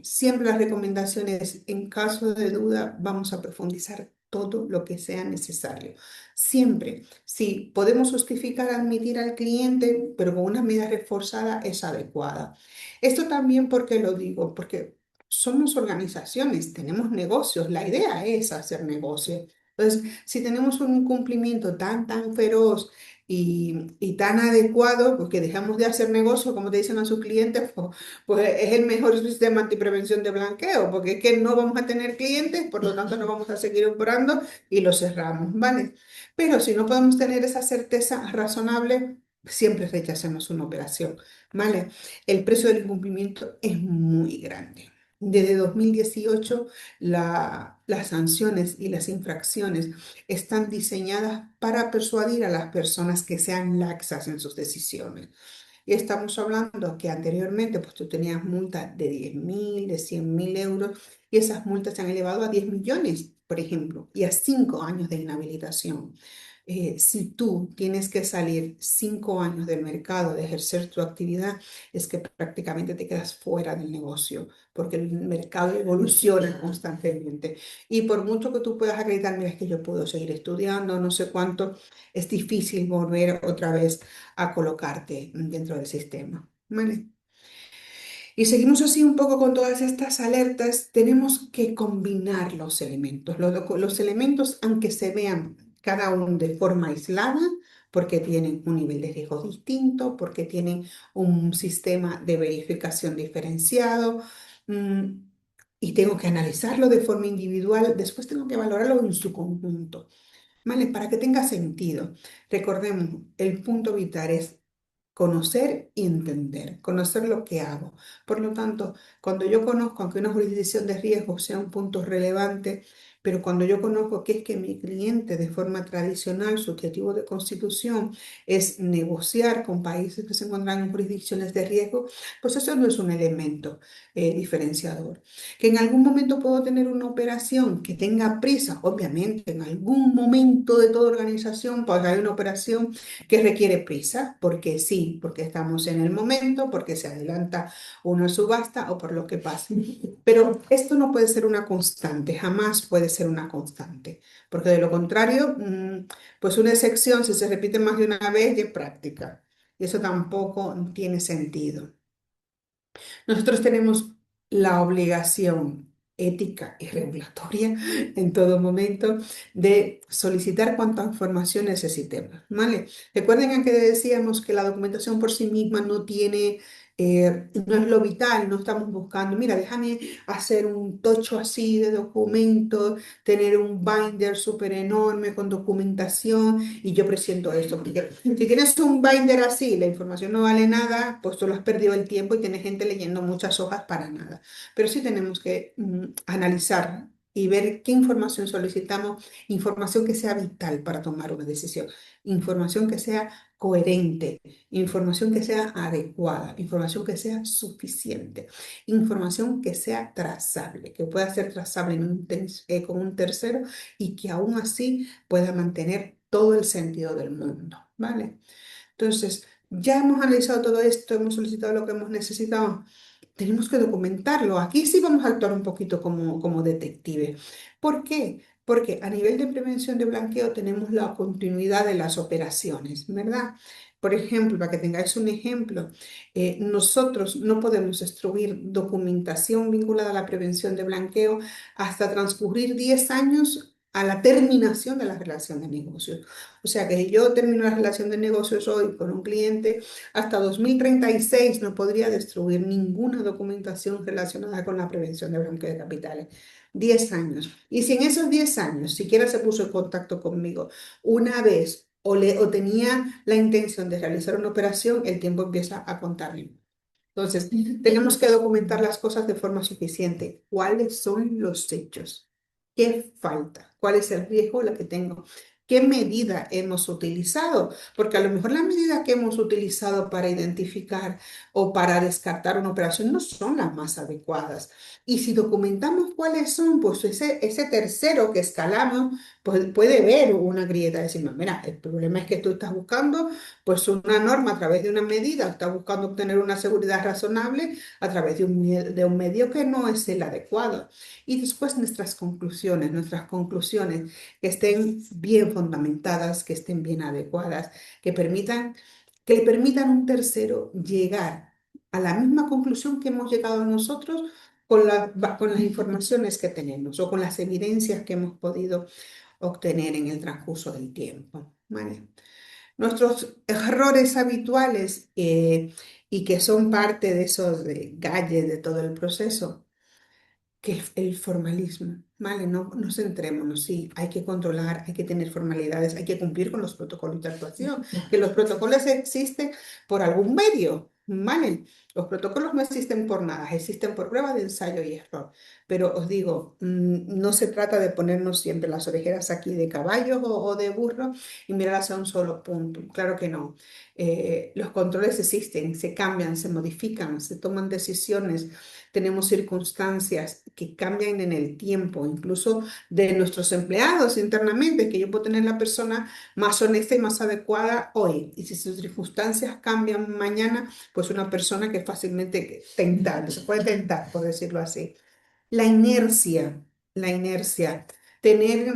Siempre las recomendaciones, en caso de duda, vamos a profundizar todo lo que sea necesario. Siempre, si podemos justificar admitir al cliente, pero con una medida reforzada, es adecuada. Esto también, porque lo digo, porque somos organizaciones, tenemos negocios, la idea es hacer negocios. Entonces, si tenemos un incumplimiento tan feroz y tan adecuado, porque dejamos de hacer negocio, como te dicen a sus clientes, pues es el mejor sistema antiprevención de blanqueo, porque es que no vamos a tener clientes, por lo tanto no vamos a seguir operando y lo cerramos, ¿vale? Pero si no podemos tener esa certeza razonable, siempre rechazamos una operación, ¿vale? El precio del incumplimiento es muy grande. Desde 2018, las sanciones y las infracciones están diseñadas para persuadir a las personas que sean laxas en sus decisiones. Y estamos hablando que anteriormente pues tú tenías multas de 10.000, de 100.000 euros, y esas multas se han elevado a 10 millones, por ejemplo, y a 5 años de inhabilitación. Si tú tienes que salir 5 años del mercado de ejercer tu actividad, es que prácticamente te quedas fuera del negocio, porque el mercado evoluciona constantemente. Y por mucho que tú puedas acreditar, mira, es que yo puedo seguir estudiando, no sé cuánto, es difícil volver otra vez a colocarte dentro del sistema. ¿Vale? Y seguimos así un poco con todas estas alertas. Tenemos que combinar los elementos. Los elementos, aunque se vean cada uno de forma aislada, porque tienen un nivel de riesgo distinto, porque tienen un sistema de verificación diferenciado, mm, y tengo que analizarlo de forma individual, después tengo que valorarlo en su conjunto, ¿vale? Para que tenga sentido. Recordemos, el punto vital es conocer y entender, conocer lo que hago. Por lo tanto, cuando yo conozco, aunque una jurisdicción de riesgo sea un punto relevante, pero cuando yo conozco que es que mi cliente de forma tradicional, su objetivo de constitución es negociar con países que se encuentran en jurisdicciones de riesgo, pues eso no es un elemento diferenciador. Que en algún momento puedo tener una operación que tenga prisa, obviamente, en algún momento de toda organización, pues hay una operación que requiere prisa, porque sí, porque estamos en el momento, porque se adelanta una subasta o por lo que pase. Pero esto no puede ser una constante, jamás puede ser una constante, porque de lo contrario, pues una excepción, si se repite más de una vez, ya es práctica. Y eso tampoco tiene sentido. Nosotros tenemos la obligación ética y regulatoria en todo momento de solicitar cuanta información necesitemos, ¿vale? Recuerden que decíamos que la documentación por sí misma no tiene, no es lo vital, no estamos buscando, mira, déjame hacer un tocho así de documentos, tener un binder súper enorme con documentación y yo presiento esto, porque si tienes un binder así, la información no vale nada, pues tú lo has perdido el tiempo y tienes gente leyendo muchas hojas para nada. Pero sí tenemos que analizar y ver qué información solicitamos, información que sea vital para tomar una decisión, información que sea coherente, información que sea adecuada, información que sea suficiente, información que sea trazable, que pueda ser trazable con un tercero y que aún así pueda mantener todo el sentido del mundo, ¿vale? Entonces, ya hemos analizado todo esto, hemos solicitado lo que hemos necesitado, tenemos que documentarlo. Aquí sí vamos a actuar un poquito como detective. ¿Por qué? Porque a nivel de prevención de blanqueo tenemos la continuidad de las operaciones, ¿verdad? Por ejemplo, para que tengáis un ejemplo, nosotros no podemos destruir documentación vinculada a la prevención de blanqueo hasta transcurrir 10 años a la terminación de la relación de negocios. O sea que si yo termino la relación de negocios hoy con un cliente, hasta 2036 no podría destruir ninguna documentación relacionada con la prevención de blanqueo de capitales. 10 años. Y si en esos 10 años siquiera se puso en contacto conmigo una vez o tenía la intención de realizar una operación, el tiempo empieza a contarle. Entonces, tenemos que documentar las cosas de forma suficiente. ¿Cuáles son los hechos? ¿Qué falta? ¿Cuál es el riesgo la que tengo? ¿Qué medida hemos utilizado? Porque a lo mejor las medidas que hemos utilizado para identificar o para descartar una operación no son las más adecuadas. Y si documentamos cuáles son, pues ese tercero que escalamos, pues puede ver una grieta y decir, mira, el problema es que tú estás buscando pues una norma a través de una medida, estás buscando obtener una seguridad razonable a través de un medio que no es el adecuado. Y después nuestras conclusiones que estén bien fundamentadas, que estén bien adecuadas, que permitan, que le permitan a un tercero llegar a la misma conclusión que hemos llegado nosotros con las informaciones que tenemos o con las evidencias que hemos podido obtener en el transcurso del tiempo. ¿Vale? Nuestros errores habituales y que son parte de esos galles de todo el proceso que el formalismo, ¿vale? No nos centrémonos, sí, hay que controlar, hay que tener formalidades, hay que cumplir con los protocolos de actuación, que los protocolos existen por algún medio, ¿vale? Los protocolos no existen por nada, existen por prueba de ensayo y error. Pero os digo, no se trata de ponernos siempre las orejeras aquí de caballo o de burro y mirar hacia un solo punto. Claro que no. Los controles existen, se cambian, se modifican, se toman decisiones, tenemos circunstancias que cambian en el tiempo, incluso de nuestros empleados internamente, que yo puedo tener la persona más honesta y más adecuada hoy. Y si sus circunstancias cambian mañana, pues una persona que fácilmente tentar, se puede tentar, por decirlo así. La inercia, la inercia, tener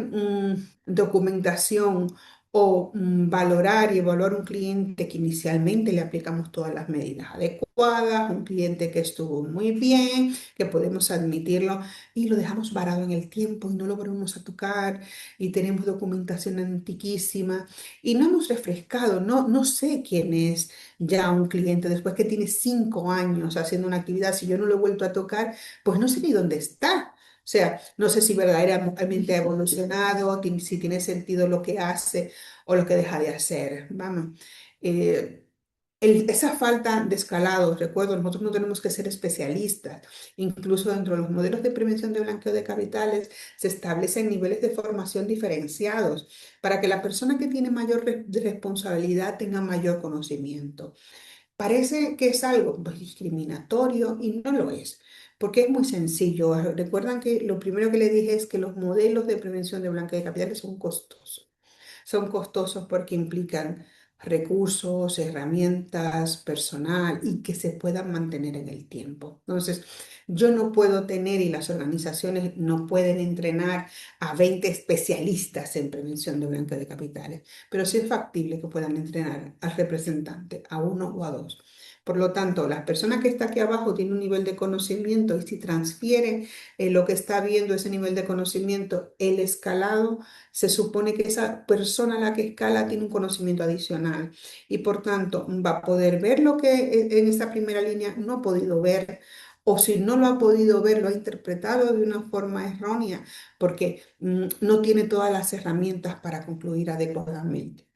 documentación o valorar y evaluar un cliente que inicialmente le aplicamos todas las medidas adecuadas, un cliente que estuvo muy bien, que podemos admitirlo y lo dejamos varado en el tiempo y no lo volvemos a tocar y tenemos documentación antiquísima y no hemos refrescado, no sé quién es ya un cliente después que tiene 5 años haciendo una actividad, si yo no lo he vuelto a tocar, pues no sé ni dónde está. O sea, no sé si verdaderamente ha evolucionado, si tiene sentido lo que hace o lo que deja de hacer. Vamos. Eh, esa falta de escalado, recuerdo, nosotros no tenemos que ser especialistas. Incluso dentro de los modelos de prevención de blanqueo de capitales se establecen niveles de formación diferenciados para que la persona que tiene mayor responsabilidad tenga mayor conocimiento. Parece que es algo pues, discriminatorio y no lo es, porque es muy sencillo. Recuerdan que lo primero que le dije es que los modelos de prevención de blanqueo de capitales son costosos. Son costosos porque implican recursos, herramientas, personal y que se puedan mantener en el tiempo. Entonces, yo no puedo tener y las organizaciones no pueden entrenar a 20 especialistas en prevención de blanqueo de capitales, pero sí es factible que puedan entrenar al representante, a uno o a dos. Por lo tanto, la persona que está aquí abajo tiene un nivel de conocimiento y si transfiere lo que está viendo, ese nivel de conocimiento, el escalado, se supone que esa persona a la que escala tiene un conocimiento adicional y por tanto va a poder ver lo que en esta primera línea no ha podido ver o si no lo ha podido ver, lo ha interpretado de una forma errónea porque no tiene todas las herramientas para concluir adecuadamente.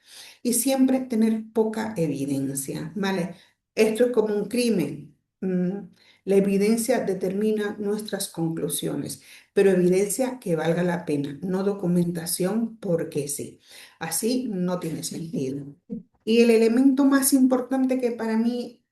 Y siempre tener poca evidencia, ¿vale? Esto es como un crimen. La evidencia determina nuestras conclusiones, pero evidencia que valga la pena, no documentación porque sí. Así no tiene sentido. Y el elemento más importante que para mí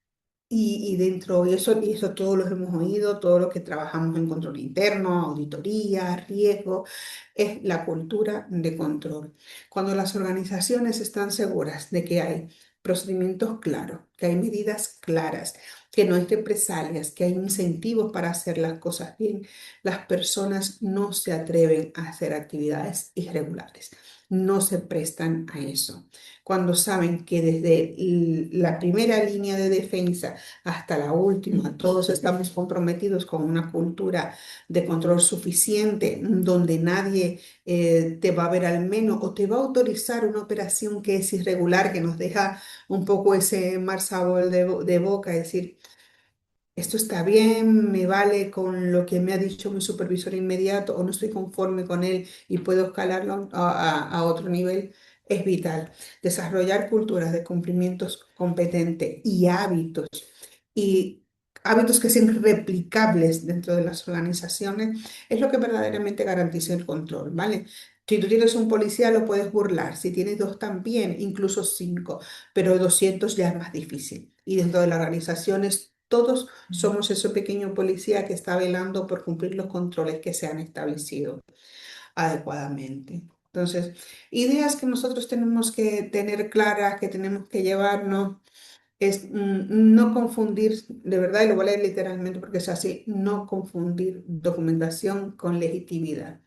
y dentro, y eso todos los hemos oído, todos los que trabajamos en control interno, auditoría, riesgo, es la cultura de control. Cuando las organizaciones están seguras de que hay procedimientos claros, que hay medidas claras, que no hay represalias, que hay incentivos para hacer las cosas bien, las personas no se atreven a hacer actividades irregulares, no se prestan a eso. Cuando saben que desde la primera línea de defensa hasta la última, todos estamos comprometidos con una cultura de control suficiente donde nadie te va a ver al menos o te va a autorizar una operación que es irregular, que nos deja un poco ese mal sabor de boca, es decir, esto está bien, me vale con lo que me ha dicho mi supervisor inmediato o no estoy conforme con él y puedo escalarlo a otro nivel, es vital. Desarrollar culturas de cumplimientos competentes y hábitos que sean replicables dentro de las organizaciones es lo que verdaderamente garantiza el control, ¿vale? Si tú tienes un policía, lo puedes burlar. Si tienes dos, también, incluso cinco, pero 200 ya es más difícil. Y dentro de las organizaciones, todos somos ese pequeño policía que está velando por cumplir los controles que se han establecido adecuadamente. Entonces, ideas que nosotros tenemos que tener claras, que tenemos que llevarnos, es no confundir, de verdad, y lo voy a leer literalmente porque es así, no confundir documentación con legitimidad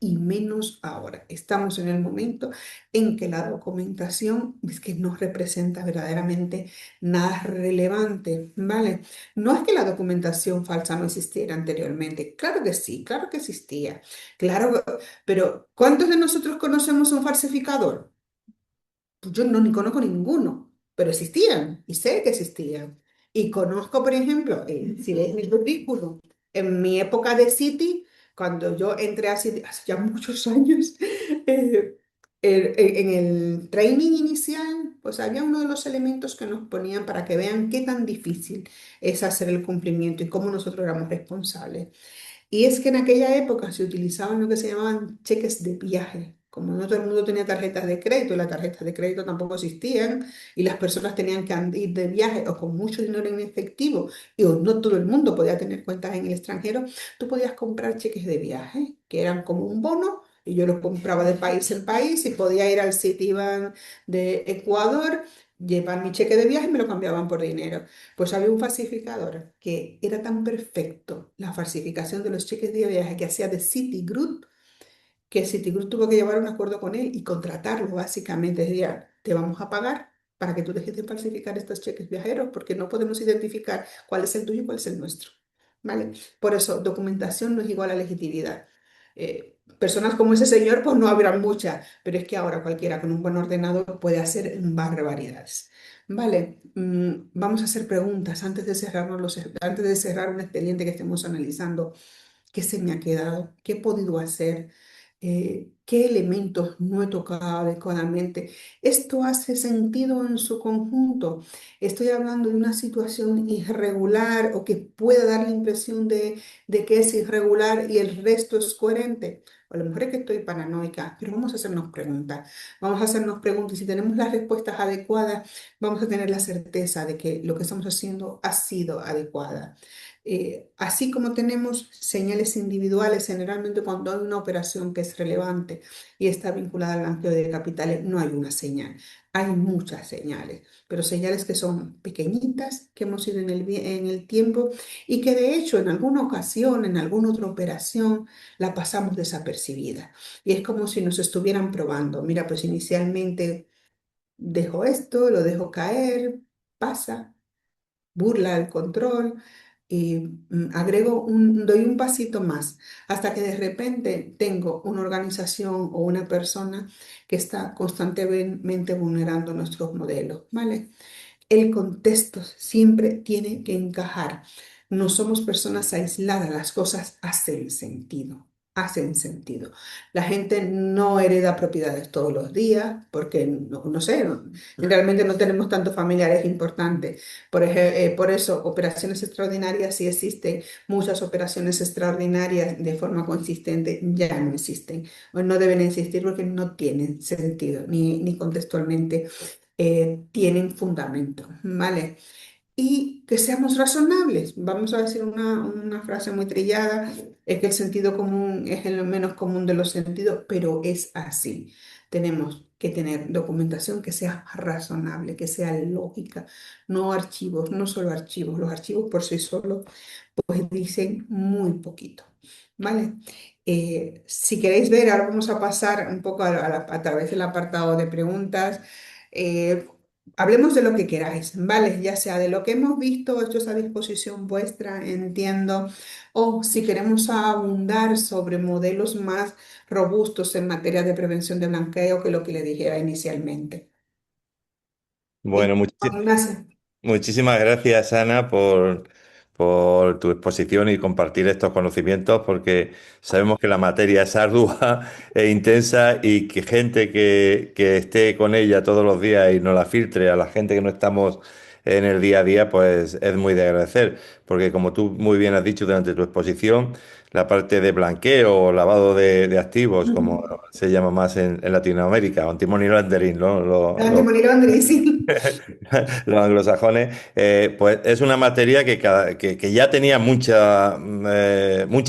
y menos ahora. Estamos en el momento en que la documentación es que no representa verdaderamente nada relevante, ¿vale? No es que la documentación falsa no existiera anteriormente, claro que sí, claro que existía, claro, pero ¿cuántos de nosotros conocemos un falsificador? Pues yo no ni conozco ninguno, pero existían y sé que existían. Y conozco, por ejemplo, si ves mi currículum, en mi época de City, cuando yo entré a City, hace ya muchos años, eh, en el training inicial, pues había uno de los elementos que nos ponían para que vean qué tan difícil es hacer el cumplimiento y cómo nosotros éramos responsables. Y es que en aquella época se utilizaban lo que se llamaban cheques de viaje. Como no todo el mundo tenía tarjetas de crédito, y las tarjetas de crédito tampoco existían, y las personas tenían que ir de viaje o con mucho dinero en efectivo, y o no todo el mundo podía tener cuentas en el extranjero, tú podías comprar cheques de viaje, que eran como un bono, y yo los compraba de país en país, y podía ir al Citibank de Ecuador, llevar mi cheque de viaje y me lo cambiaban por dinero. Pues había un falsificador que era tan perfecto la falsificación de los cheques de viaje que hacía de Citigroup que Citigroup tuvo que llevar un acuerdo con él y contratarlo, básicamente. Decía, te vamos a pagar para que tú dejes de falsificar estos cheques viajeros, porque no podemos identificar cuál es el tuyo y cuál es el nuestro. ¿Vale? Por eso, documentación no es igual a legitimidad. Personas como ese señor, pues no habrá muchas, pero es que ahora cualquiera con un buen ordenador puede hacer barbaridades. Vale, vamos a hacer preguntas antes de cerrar un expediente que estemos analizando. ¿Qué se me ha quedado? ¿Qué he podido hacer? ¿Qué elementos no he tocado adecuadamente? ¿Esto hace sentido en su conjunto? ¿Estoy hablando de una situación irregular o que pueda dar la impresión de que es irregular y el resto es coherente? O a lo mejor es que estoy paranoica, pero vamos a hacernos preguntas. Vamos a hacernos preguntas y si tenemos las respuestas adecuadas, vamos a tener la certeza de que lo que estamos haciendo ha sido adecuada. Así como tenemos señales individuales, generalmente cuando hay una operación que es relevante y está vinculada al blanqueo de capitales, no hay una señal. Hay muchas señales, pero señales que son pequeñitas, que hemos ido en el tiempo y que de hecho en alguna ocasión, en alguna otra operación, la pasamos desapercibida. Y es como si nos estuvieran probando. Mira, pues inicialmente dejo esto, lo dejo caer, pasa burla el control y doy un pasito más hasta que de repente tengo una organización o una persona que está constantemente vulnerando nuestros modelos, ¿vale? El contexto siempre tiene que encajar. No somos personas aisladas, las cosas hacen sentido, hacen sentido. La gente no hereda propiedades todos los días porque, no sé, realmente no tenemos tantos familiares importantes. Por eso, operaciones extraordinarias sí existen, muchas operaciones extraordinarias de forma consistente ya no existen, o no deben existir porque no tienen sentido, ni contextualmente tienen fundamento, ¿vale? Y que seamos razonables. Vamos a decir una frase muy trillada, es que el sentido común es el menos común de los sentidos, pero es así. Tenemos que tener documentación que sea razonable, que sea lógica, no archivos, no solo archivos. Los archivos por sí solos pues dicen muy poquito, ¿vale? Si queréis ver, ahora vamos a pasar un poco a través del apartado de preguntas. Eh, Hablemos de lo que queráis, ¿vale? Ya sea de lo que hemos visto, esto es a disposición vuestra, entiendo, o si queremos abundar sobre modelos más robustos en materia de prevención de blanqueo que lo que le dijera inicialmente. Bueno, Ignacio. muchísimas gracias, Ana, por tu exposición y compartir estos conocimientos, porque sabemos que la materia es ardua e intensa y que gente que esté con ella todos los días y nos la filtre a la gente que no estamos en el día a día, pues es muy de agradecer, porque como tú muy bien has dicho durante tu exposición, la parte de blanqueo o lavado de activos, como Ujú. se llama más en Latinoamérica, o anti-money laundering, ¿no? Antimony laundering, sí. Los anglosajones, pues es una materia que ya tenía mucha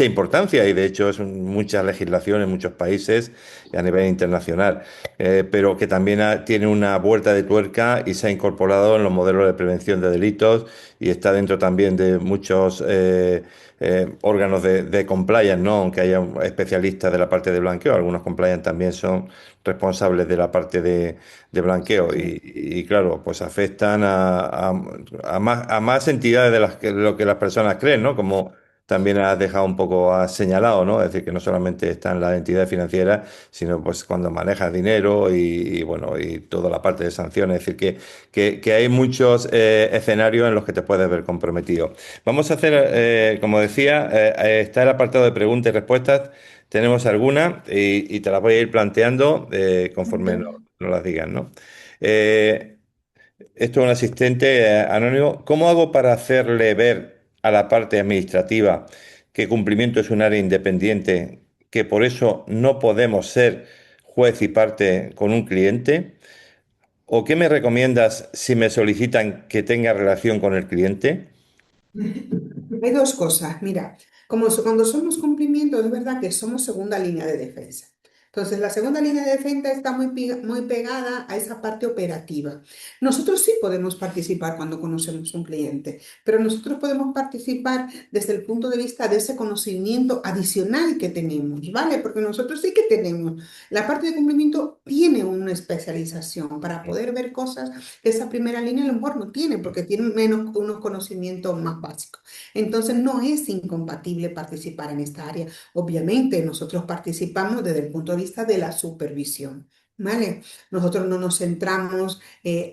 importancia y de hecho es mucha legislación en muchos países y a nivel internacional, pero que también tiene una vuelta de tuerca y se ha incorporado en los modelos de prevención de delitos y está dentro también de muchos órganos de compliance, ¿no? Aunque haya especialistas de la parte de blanqueo, algunos compliance también son responsables de la parte de blanqueo y, claro, pues afectan a más entidades de lo que las personas creen, ¿no? Como también has dejado un poco has señalado, ¿no? Es decir, que no solamente están las entidades financieras, sino pues cuando manejas dinero bueno, y toda la parte de sanciones, es decir, que hay muchos escenarios en los que te puedes ver comprometido. Vamos a hacer, como decía, está el apartado de preguntas y respuestas. Tenemos alguna y te las voy a ir planteando conforme nos las digan, ¿no? Eh, Esto es un asistente anónimo. ¿Cómo hago para hacerle ver a la parte administrativa que cumplimiento es un área independiente, que por eso no podemos ser juez y parte con un cliente? ¿O qué me recomiendas si me solicitan que tenga relación con el cliente? Hay dos cosas. Mira, cuando somos cumplimiento, es verdad que somos segunda línea de defensa. Entonces, la segunda línea de defensa está muy pegada a esa parte operativa. Nosotros sí podemos participar cuando conocemos un cliente, pero nosotros podemos participar desde el punto de vista de ese conocimiento adicional que tenemos, ¿vale? Porque nosotros sí que tenemos. La parte de cumplimiento tiene una especialización para poder ver cosas que esa primera línea a lo mejor no tiene, porque tiene menos unos conocimientos más básicos. Entonces, no es incompatible participar en esta área. Obviamente, nosotros participamos desde el punto de vista de la supervisión, ¿vale? Nosotros no nos centramos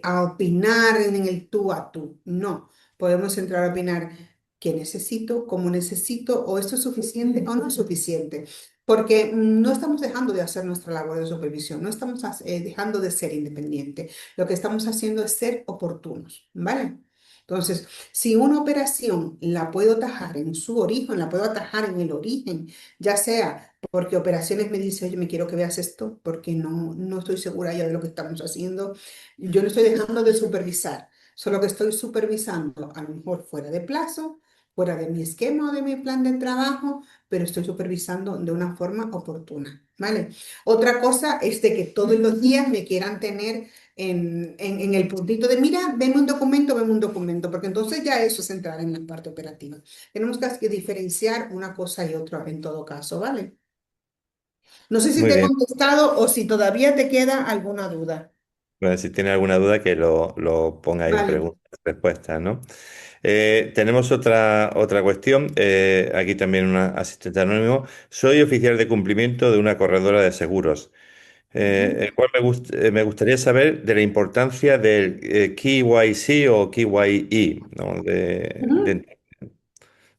a opinar en el tú a tú, no. Podemos entrar a opinar qué necesito, cómo necesito, o esto es suficiente o no es suficiente. Porque no estamos dejando de hacer nuestra labor de supervisión, no estamos dejando de ser independientes. Lo que estamos haciendo es ser oportunos, ¿vale? Entonces, si una operación la puedo atajar en su origen, la puedo atajar en el origen, ya sea porque operaciones me dice, oye, me quiero que veas esto, porque no estoy segura ya de lo que estamos haciendo, yo no estoy dejando de supervisar, solo que estoy supervisando a lo mejor fuera de plazo, fuera de mi esquema o de mi plan de trabajo, pero estoy supervisando de una forma oportuna, ¿vale? Otra cosa es de que todos los días me quieran tener en el puntito de, mira, veme un documento, porque entonces ya eso es entrar en la parte operativa. Tenemos que diferenciar una cosa y otra en todo caso, ¿vale? No sé si Muy te he bien. contestado o si todavía te queda alguna duda. Bueno, si tiene alguna duda, que lo ponga ahí en Vale. preguntas y respuestas, ¿no? Tenemos otra cuestión. Aquí también un asistente anónimo. Soy oficial de cumplimiento de una corredora de seguros. Ujú. El cual me gustaría saber de la importancia del KYC o KYE, ¿no? Ujú.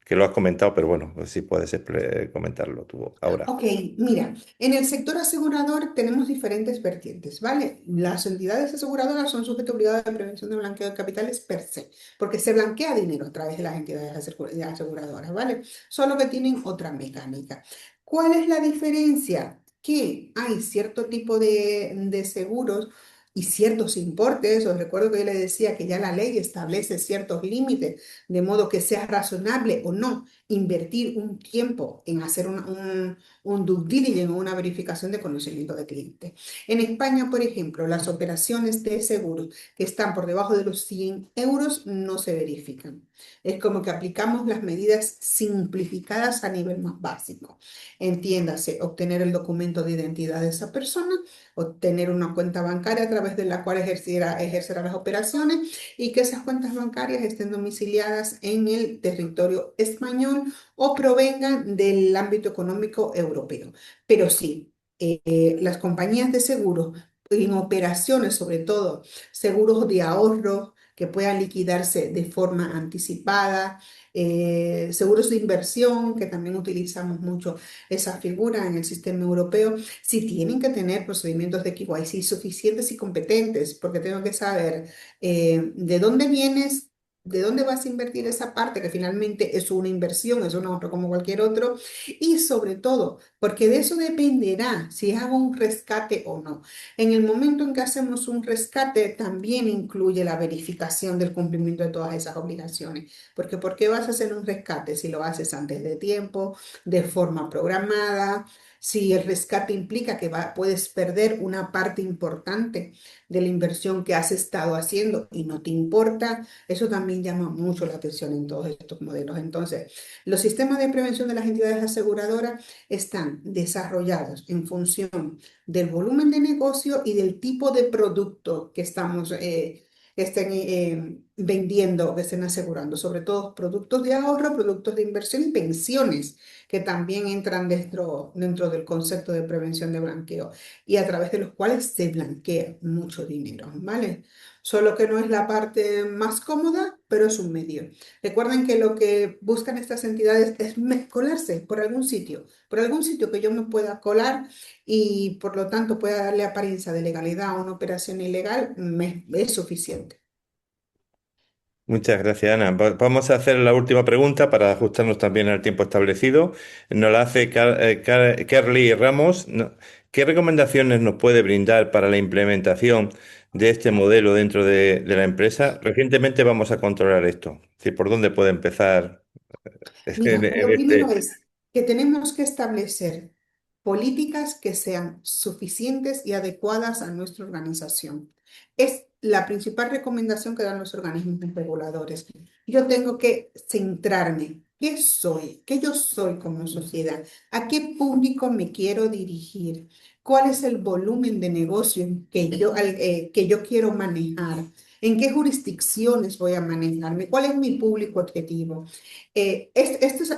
Que lo has comentado, pero bueno, pues si puedes comentarlo tú ahora. Ok, mira, en el sector asegurador tenemos diferentes vertientes, ¿vale? Las entidades aseguradoras son sujetos obligados de prevención de blanqueo de capitales per se, porque se blanquea dinero a través de las entidades aseguradoras, ¿vale? Solo que tienen otra mecánica. ¿Cuál es la diferencia? Que hay cierto tipo de seguros y ciertos importes. Os recuerdo que yo le decía que ya la ley establece ciertos límites, de modo que sea razonable o no invertir un tiempo en hacer un due diligence o una verificación de conocimiento de cliente. En España, por ejemplo, las operaciones de seguros que están por debajo de los 100 euros no se verifican. Es como que aplicamos las medidas simplificadas a nivel más básico. Entiéndase, obtener el documento de identidad de esa persona, obtener una cuenta bancaria a través de la cual ejercerá las operaciones y que esas cuentas bancarias estén domiciliadas en el territorio español o provengan del ámbito económico europeo. Pero sí, las compañías de seguros en operaciones, sobre todo seguros de ahorro que puedan liquidarse de forma anticipada, seguros de inversión, que también utilizamos mucho esa figura en el sistema europeo, sí tienen que tener procedimientos de KYC suficientes y competentes, porque tengo que saber de dónde vienes, de dónde vas a invertir esa parte, que finalmente es una inversión, es un ahorro como cualquier otro, y sobre todo, porque de eso dependerá si hago un rescate o no. En el momento en que hacemos un rescate, también incluye la verificación del cumplimiento de todas esas obligaciones, porque ¿por qué vas a hacer un rescate si lo haces antes de tiempo, de forma programada? Si el rescate implica que puedes perder una parte importante de la inversión que has estado haciendo y no te importa, eso también llama mucho la atención en todos estos modelos. Entonces, los sistemas de prevención de las entidades aseguradoras están desarrollados en función del volumen de negocio y del tipo de producto que estén vendiendo, que estén asegurando, sobre todo productos de ahorro, productos de inversión y pensiones, que también entran dentro del concepto de prevención de blanqueo y a través de los cuales se blanquea mucho dinero, ¿vale? Solo que no es la parte más cómoda, pero es un medio. Recuerden que lo que buscan estas entidades es colarse por algún sitio que yo me pueda colar y por lo tanto pueda darle apariencia de legalidad a una operación ilegal, es suficiente. Muchas gracias, Ana. Vamos a hacer la última pregunta para ajustarnos también al tiempo establecido. Nos la hace Kerly Ramos. ¿Qué recomendaciones nos puede brindar para la implementación de este modelo dentro de la empresa? Recientemente vamos a controlar esto. Sí, ¿por dónde puede empezar? Es que Mira, en lo primero este... es que tenemos que establecer. políticas que sean suficientes y adecuadas a nuestra organización. Es la principal recomendación que dan los organismos reguladores. Yo tengo que centrarme. ¿Qué soy? ¿Qué yo soy como sociedad? ¿A qué público me quiero dirigir? ¿Cuál es el volumen de negocio que yo quiero manejar? ¿En qué jurisdicciones voy a manejarme? ¿Cuál es mi público objetivo? Estas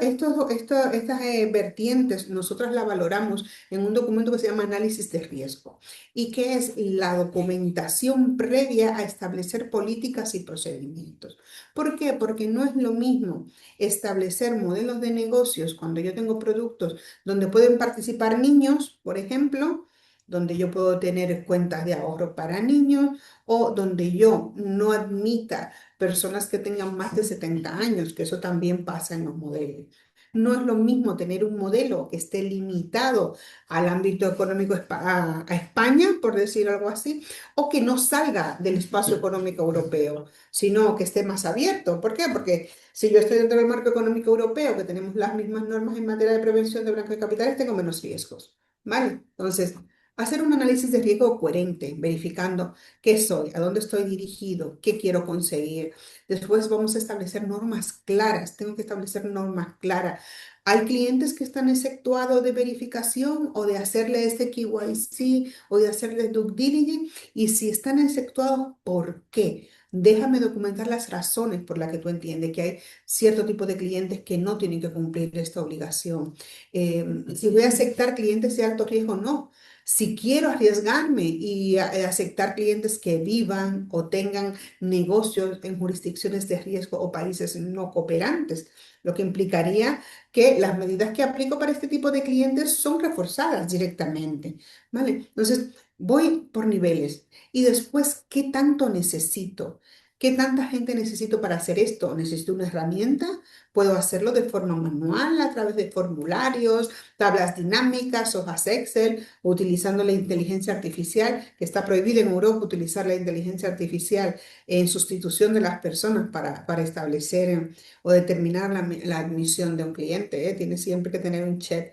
vertientes nosotras la valoramos en un documento que se llama análisis de riesgo y que es la documentación previa a establecer políticas y procedimientos. ¿Por qué? Porque no es lo mismo establecer modelos de negocios cuando yo tengo productos donde pueden participar niños, por ejemplo, donde yo puedo tener cuentas de ahorro para niños o donde yo no admita personas que tengan más de 70 años, que eso también pasa en los modelos. No es lo mismo tener un modelo que esté limitado al ámbito económico a España, por decir algo así, o que no salga del espacio económico europeo, sino que esté más abierto. ¿Por qué? Porque si yo estoy dentro del marco económico europeo, que tenemos las mismas normas en materia de prevención de blanqueo de capitales, tengo menos riesgos. ¿Vale? Entonces, hacer un análisis de riesgo coherente, verificando qué soy, a dónde estoy dirigido, qué quiero conseguir. Después vamos a establecer normas claras. Tengo que establecer normas claras. Hay clientes que están exceptuados de verificación o de hacerle este KYC o de hacerle due diligence. Y si están exceptuados, ¿por qué? Déjame documentar las razones por las que tú entiendes que hay cierto tipo de clientes que no tienen que cumplir esta obligación. Si voy a aceptar clientes de alto riesgo, no. Si quiero arriesgarme y aceptar clientes que vivan o tengan negocios en jurisdicciones de riesgo o países no cooperantes, lo que implicaría que las medidas que aplico para este tipo de clientes son reforzadas directamente, ¿vale? Entonces, voy por niveles y después, ¿qué tanto necesito? ¿Qué tanta gente necesito para hacer esto? ¿Necesito una herramienta? Puedo hacerlo de forma manual a través de formularios, tablas dinámicas, hojas Excel, utilizando la inteligencia artificial, que está prohibido en Europa utilizar la inteligencia artificial en sustitución de las personas para establecer o determinar la admisión de un cliente, ¿eh? Tiene siempre que tener un check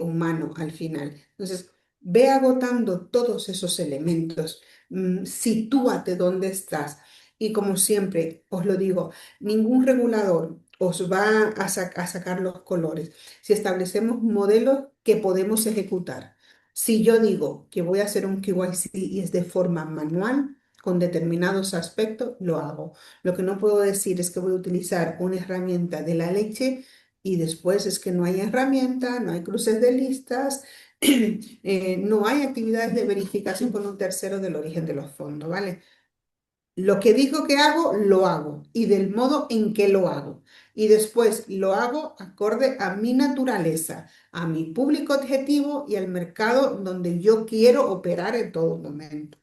humano al final. Entonces, ve agotando todos esos elementos, sitúate dónde estás. Y como siempre os lo digo, ningún regulador os va a sacar los colores si establecemos modelos que podemos ejecutar. Si yo digo que voy a hacer un KYC y es de forma manual, con determinados aspectos, lo hago. Lo que no puedo decir es que voy a utilizar una herramienta de la leche y después es que no hay herramienta, no hay cruces de listas, no hay actividades de verificación con un tercero del origen de los fondos, ¿vale? Lo que digo que hago, lo hago y del modo en que lo hago. Y después lo hago acorde a mi naturaleza, a mi público objetivo y al mercado donde yo quiero operar en todo momento.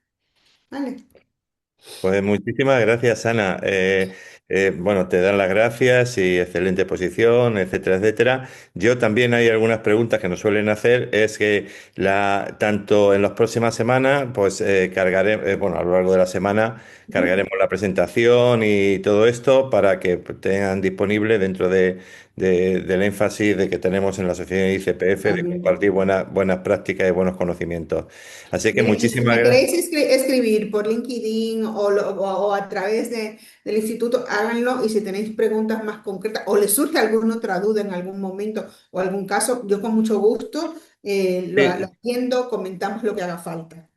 ¿Vale? Pues muchísimas gracias, Ana. Bueno, te dan las gracias y excelente posición, etcétera, etcétera. Yo también hay algunas preguntas que nos suelen hacer. Es que tanto en las próximas semanas, pues cargaré, bueno, a lo largo de la semana, Ujú. cargaremos la presentación y todo esto para que tengan disponible dentro del énfasis de que tenemos en la asociación ICPF de Totalmente. compartir buenas prácticas y buenos conocimientos. Así que Bien, y si muchísimas me gracias. queréis escribir por LinkedIn o a través del instituto, háganlo. Y si tenéis preguntas más concretas o les surge alguna otra duda en algún momento o algún caso, yo con mucho gusto lo atiendo, comentamos lo que haga falta.